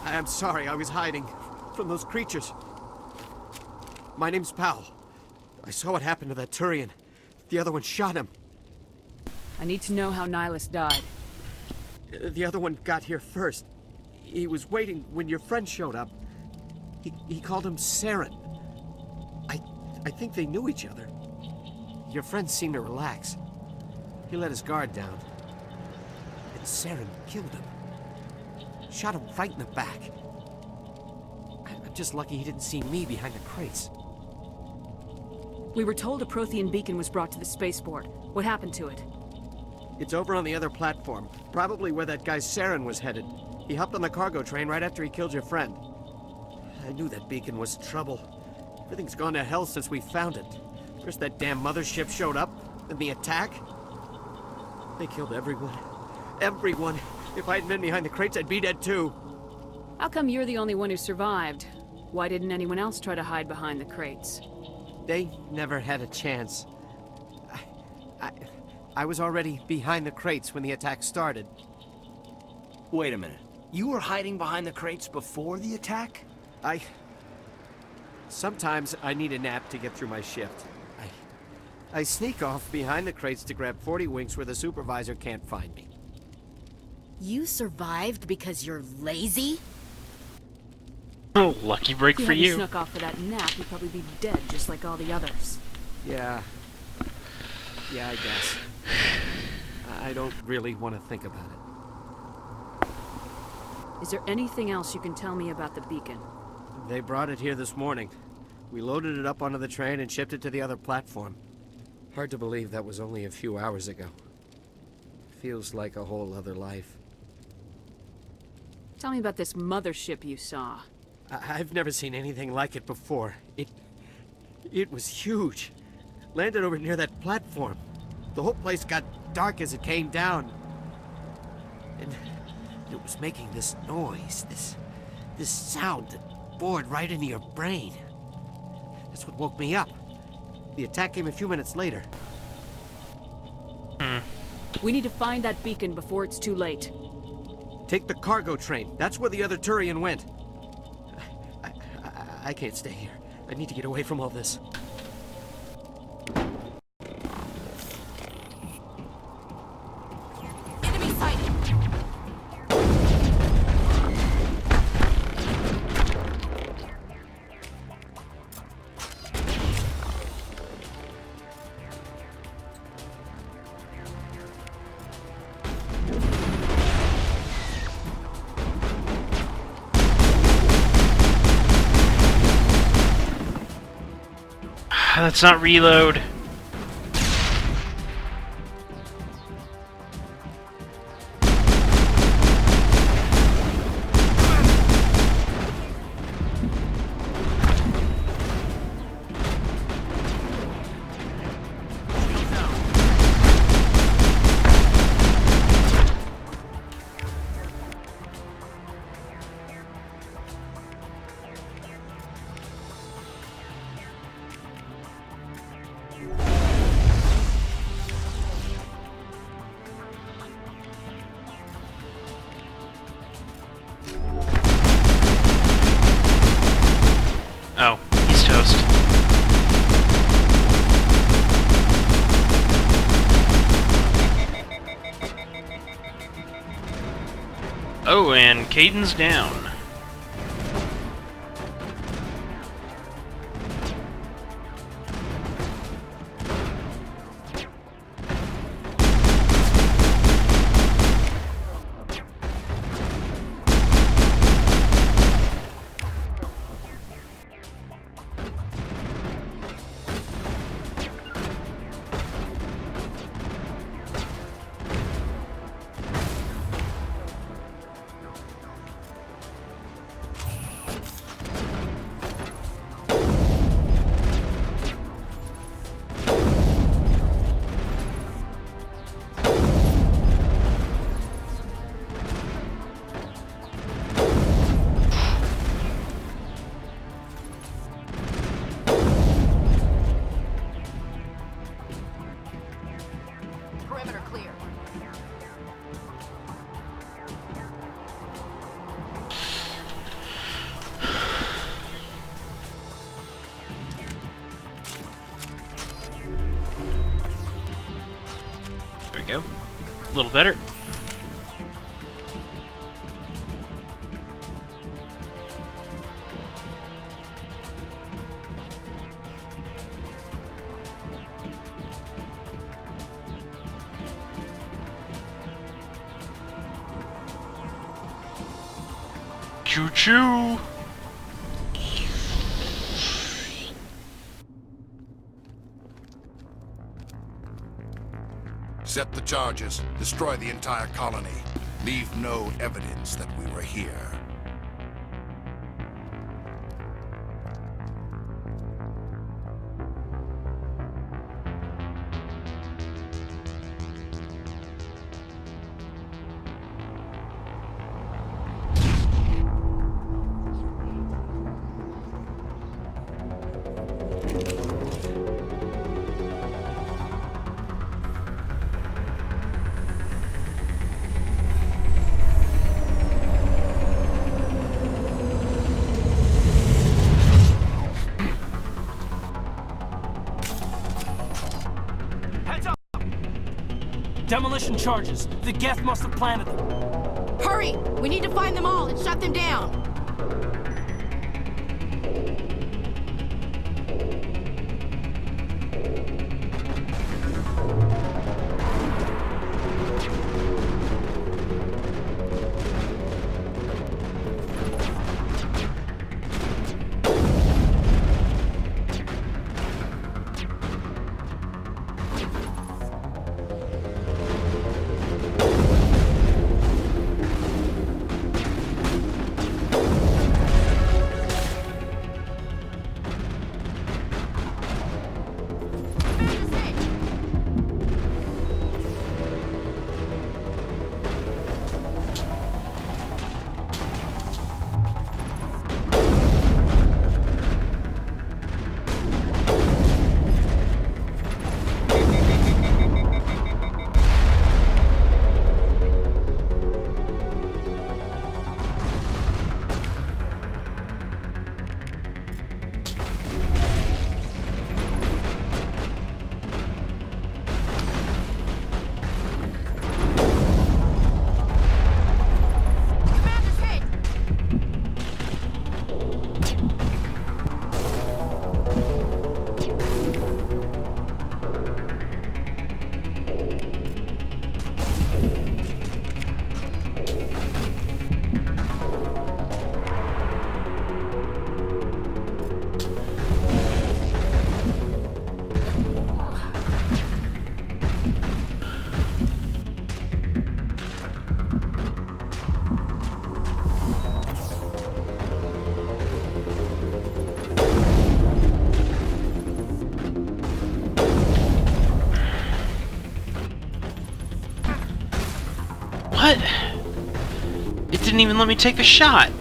I'm sorry, I was hiding from those creatures. My name's Powell. I saw what happened to that Turian. The other one shot him. I need to know how Nihilus died. The other one got here first. He was waiting when your friend showed up. He called him Saren. I think they knew each other. Your friend seemed to relax. He let his guard down. And Saren killed him. Shot him right in the back. I'm just lucky he didn't see me behind the crates. We were told a Prothean beacon was brought to the spaceport. What happened to it? It's over on the other platform. Probably where that guy Saren was headed. He hopped on the cargo train right after he killed your friend. I knew that beacon was trouble. Everything's gone to hell since we found it. First that damn mothership showed up, then the attack. They killed everyone. Everyone. If I hadn't been behind the crates, I'd be dead too. How come you're the only one who survived? Why didn't anyone else try to hide behind the crates? They never had a chance. I was already behind the crates when the attack started. Wait a minute. You were hiding behind the crates before the attack? Sometimes I need a nap to get through my shift. I sneak off behind the crates to grab 40 winks where the supervisor can't find me. You survived because you're lazy? Oh, lucky break for If you. you snuck off for that nap, you'd probably be dead just like all the others. Yeah, I guess. I don't really want to think about it. Is there anything else you can tell me about the beacon? They brought it here this morning. We loaded it up onto the train and shipped it to the other platform. Hard to believe that was only a few hours ago. Feels like a whole other life. Tell me about this mothership you saw. I've never seen anything like it before. It was huge. Landed over near that platform. The whole place got dark as it came down. And it was making this noise, this sound that bored right into your brain. That's what woke me up. The attack came a few minutes later. We need to find that beacon before it's too late. Take the cargo train. That's where the other Turian went. I can't stay here. I need to get away from all this. Enemy sighted! Let's not reload. Oh, he's toast. Oh, and Kaidan's down. go. A little better. Choo-choo! Set the charges. Destroy the entire colony. Leave no evidence that we were here. Demolition charges. The Geth must have planted them. Hurry! We need to find them all and shut them down. What? It didn't even let me take the shot.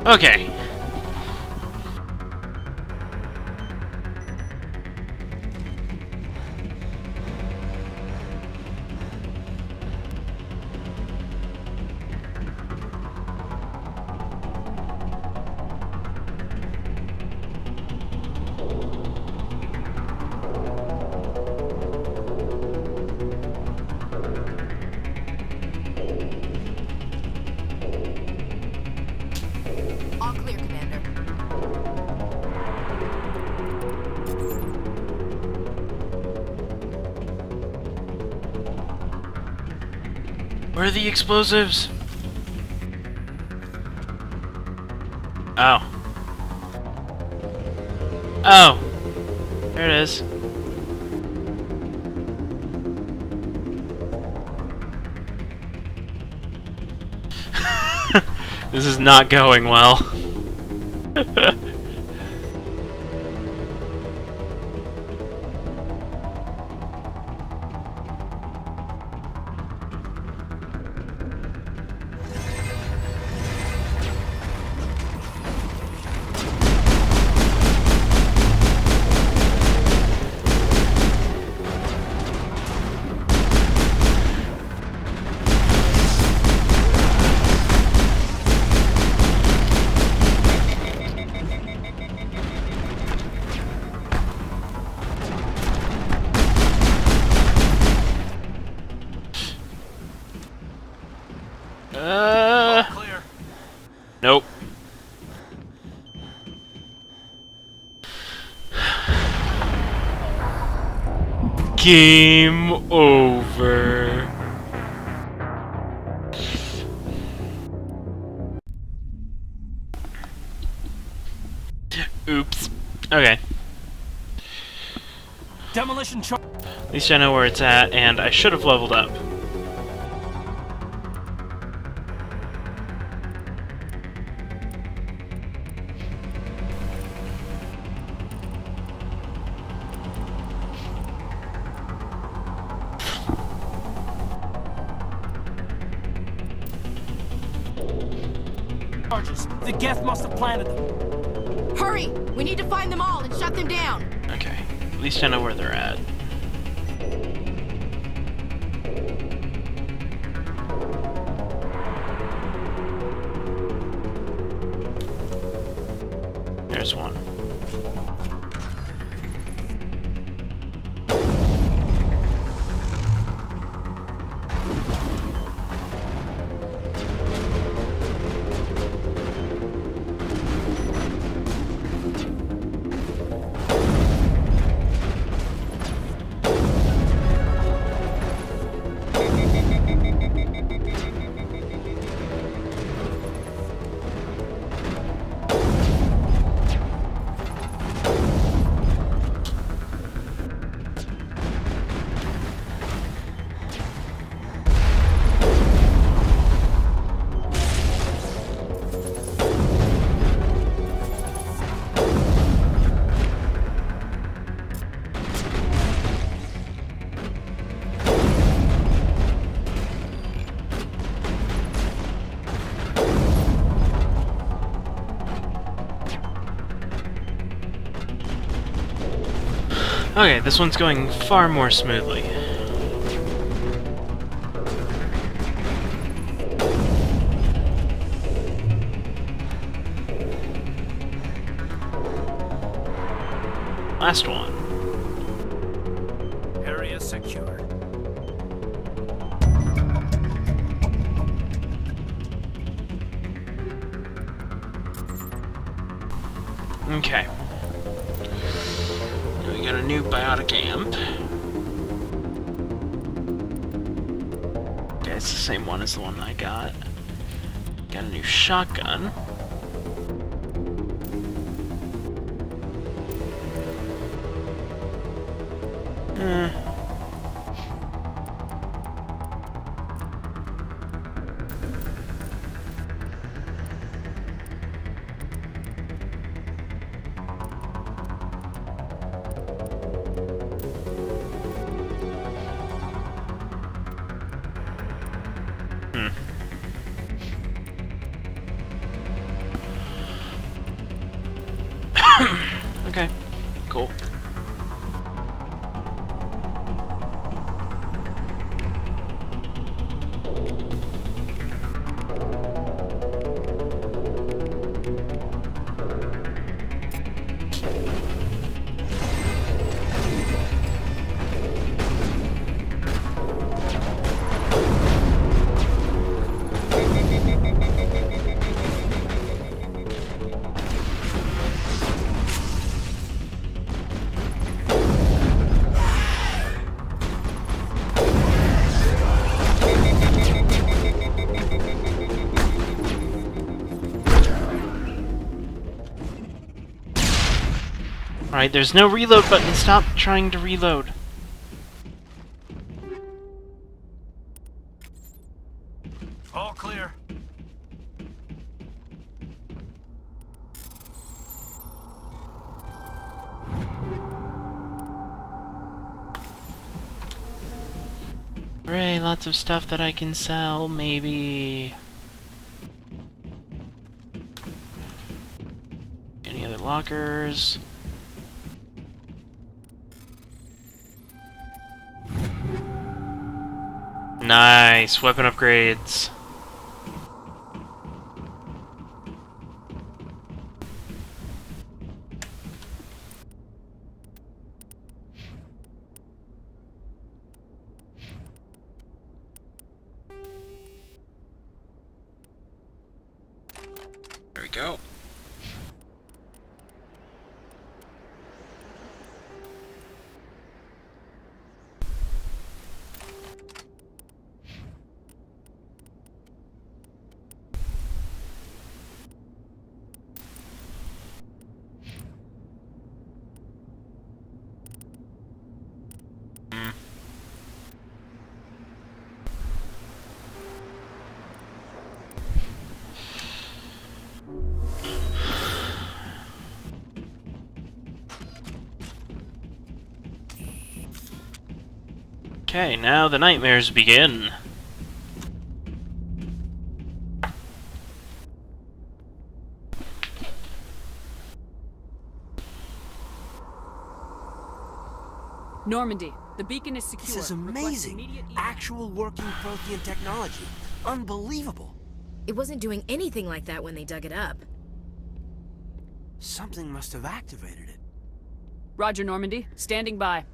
Okay. All clear, Commander. Where are the explosives? Oh. Oh. There it is. This is not going well. Nope. Game over. Oops. Okay. Demolition charge. At least I know where it's at, and I should have leveled up. Charges. The Geth must have planted them. Hurry! We need to find them all and shut them down. Okay. At least I know where they're at. There's one. Okay, this one's going far more smoothly. Last one. Area secure. Okay. We got a new biotic amp. Okay, it's the same one as the one I got. Got a new shotgun. Okay, cool. Alright, there's no reload button. Stop trying to reload. All clear. Hooray, lots of stuff that I can sell, maybe. Any other lockers? Nice, weapon upgrades. There we go. Okay, now the nightmares begin. Normandy, the beacon is secure. This is Request amazing. immediate Actual working Prothean technology. Unbelievable. It wasn't doing anything like that when they dug it up. Something must have activated it. Roger, Normandy. Standing by.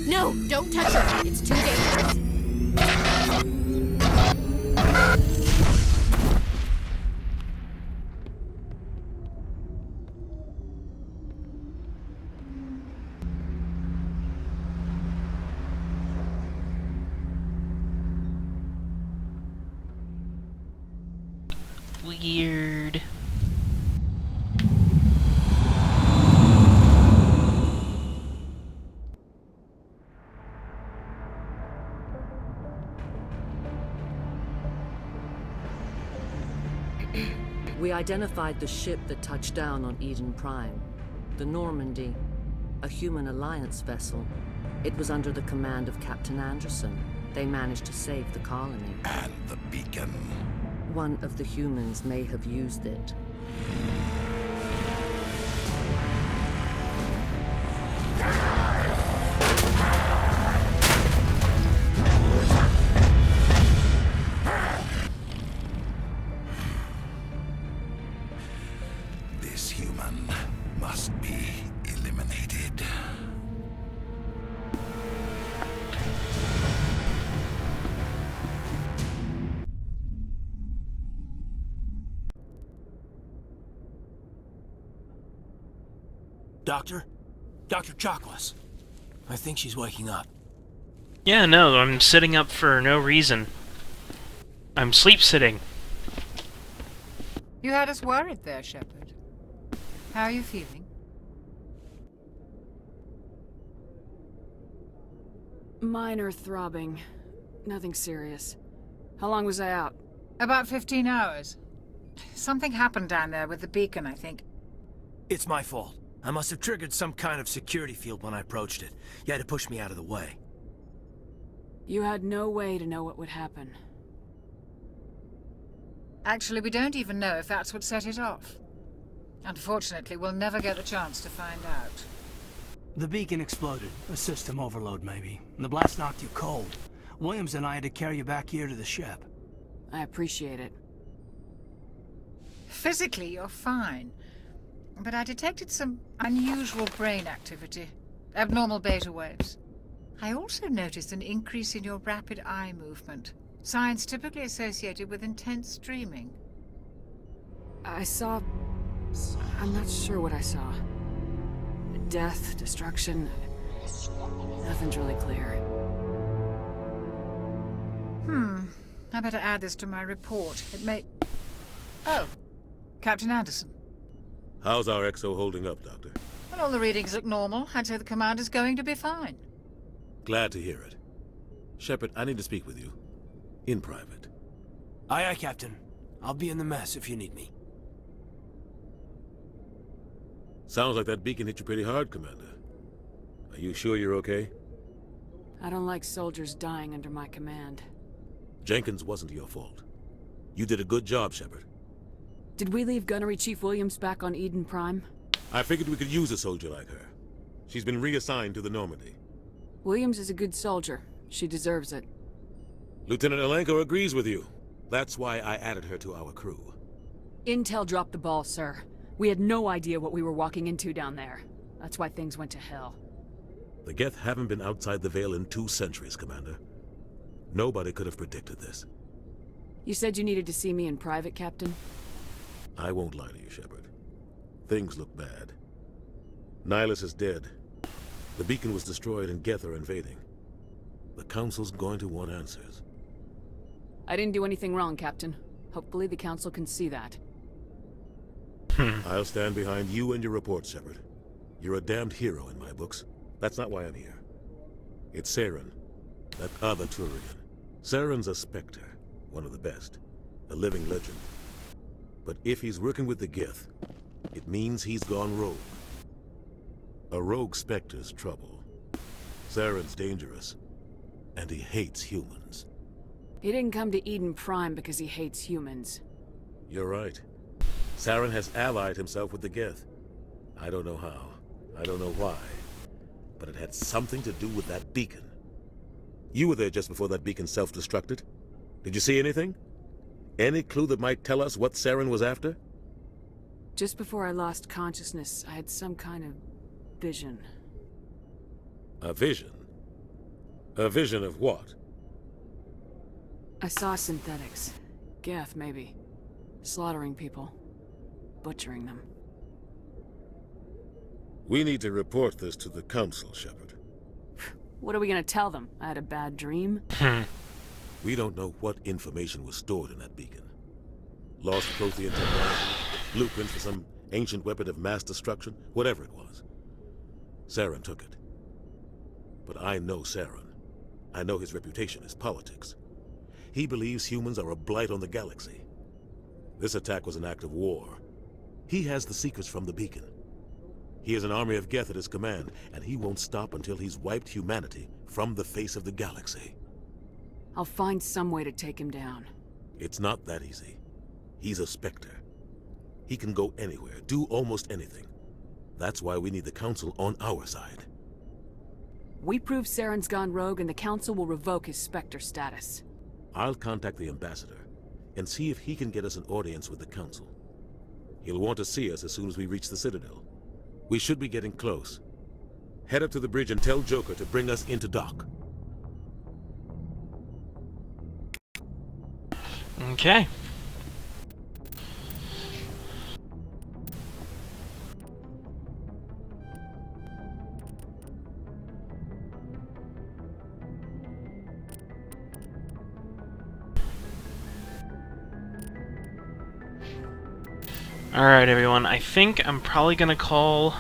No, don't touch her. It's too dangerous. Weird. We identified the ship that touched down on Eden Prime. The Normandy, a human alliance vessel. It was under the command of Captain Anderson. They managed to save the colony. And the beacon. One of the humans may have used it. This human must be eliminated. Doctor? Dr. Chakwas. I think she's waking up. Yeah, no, I'm sitting up for no reason. I'm sleep-sitting. You had us worried there, Shepard. How are you feeling? Minor throbbing. Nothing serious. How long was I out? About 15 hours. Something happened down there with the beacon, I think. It's my fault. I must have triggered some kind of security field when I approached it. You had to push me out of the way. You had no way to know what would happen. Actually, we don't even know if that's what set it off. Unfortunately, we'll never get the chance to find out. The beacon exploded. A system overload, maybe. The blast knocked you cold. Williams and I had to carry you back here to the ship. I appreciate it. Physically, you're fine. But I detected some unusual brain activity. Abnormal beta waves. I also noticed an increase in your rapid eye movement. Signs typically associated with intense dreaming. I saw... I'm not sure what I saw. Death, destruction... Nothing's really clear. I better add this to my report. It may... Oh. Captain Anderson. How's our XO holding up, Doctor? Well, all the readings look normal. I'd say the commander's going to be fine. Glad to hear it. Shepard, I need to speak with you. In private. Aye, aye, Captain. I'll be in the mess if you need me. Sounds like that beacon hit you pretty hard, Commander. Are you sure you're okay? I don't like soldiers dying under my command. Jenkins wasn't your fault. You did a good job, Shepard. Did we leave Gunnery Chief Williams back on Eden Prime? I figured we could use a soldier like her. She's been reassigned to the Normandy. Williams is a good soldier. She deserves it. Lieutenant Alenko agrees with you. That's why I added her to our crew. Intel dropped the ball, sir. We had no idea what we were walking into down there. That's why things went to hell. The Geth haven't been outside the Veil in 2 centuries, Commander. Nobody could have predicted this. You said you needed to see me in private, Captain? I won't lie to you, Shepard. Things look bad. Nihilus is dead. The beacon was destroyed and Geth are invading. The Council's going to want answers. I didn't do anything wrong, Captain. Hopefully the Council can see that. I'll stand behind you and your report, Shepard. You're a damned hero in my books. That's not why I'm here. It's Saren, that other Turian. Saren's a Spectre, one of the best. A living legend. But if he's working with the Geth, it means he's gone rogue. A rogue Spectre's trouble. Saren's dangerous, and he hates humans. He didn't come to Eden Prime because he hates humans. You're right. Saren has allied himself with the Geth. I don't know how. I don't know why. But it had something to do with that beacon. You were there just before that beacon self-destructed. Did you see anything? Any clue that might tell us what Saren was after? Just before I lost consciousness, I had some kind of vision. A vision? A vision of what? I saw synthetics. Geth, maybe. Slaughtering people. Butchering them. We need to report this to the Council, Shepard. What are we gonna tell them? I had a bad dream? We don't know what information was stored in that beacon. Lost Prothean technology, blueprints for some ancient weapon of mass destruction, whatever it was. Saren took it. But I know Saren. I know his reputation is politics. He believes humans are a blight on the galaxy. This attack was an act of war. He has the secrets from the beacon. He has an army of Geth at his command, and he won't stop until he's wiped humanity from the face of the galaxy. I'll find some way to take him down. It's not that easy. He's a Spectre. He can go anywhere, do almost anything. That's why we need the Council on our side. We prove Saren's gone rogue and the Council will revoke his Spectre status. I'll contact the Ambassador and see if he can get us an audience with the Council. He'll want to see us as soon as we reach the Citadel. We should be getting close. Head up to the bridge and tell Joker to bring us into dock. Okay. Alright everyone, I think I'm probably gonna call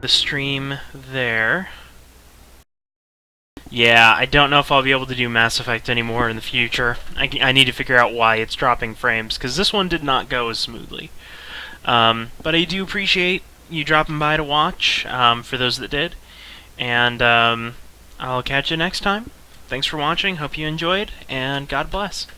the stream there. Yeah, I don't know if I'll be able to do Mass Effect anymore in the future. I need to figure out why it's dropping frames, because this one did not go as smoothly. But I do appreciate you dropping by to watch, for those that did. And I'll catch you next time. Thanks for watching, hope you enjoyed, and God bless.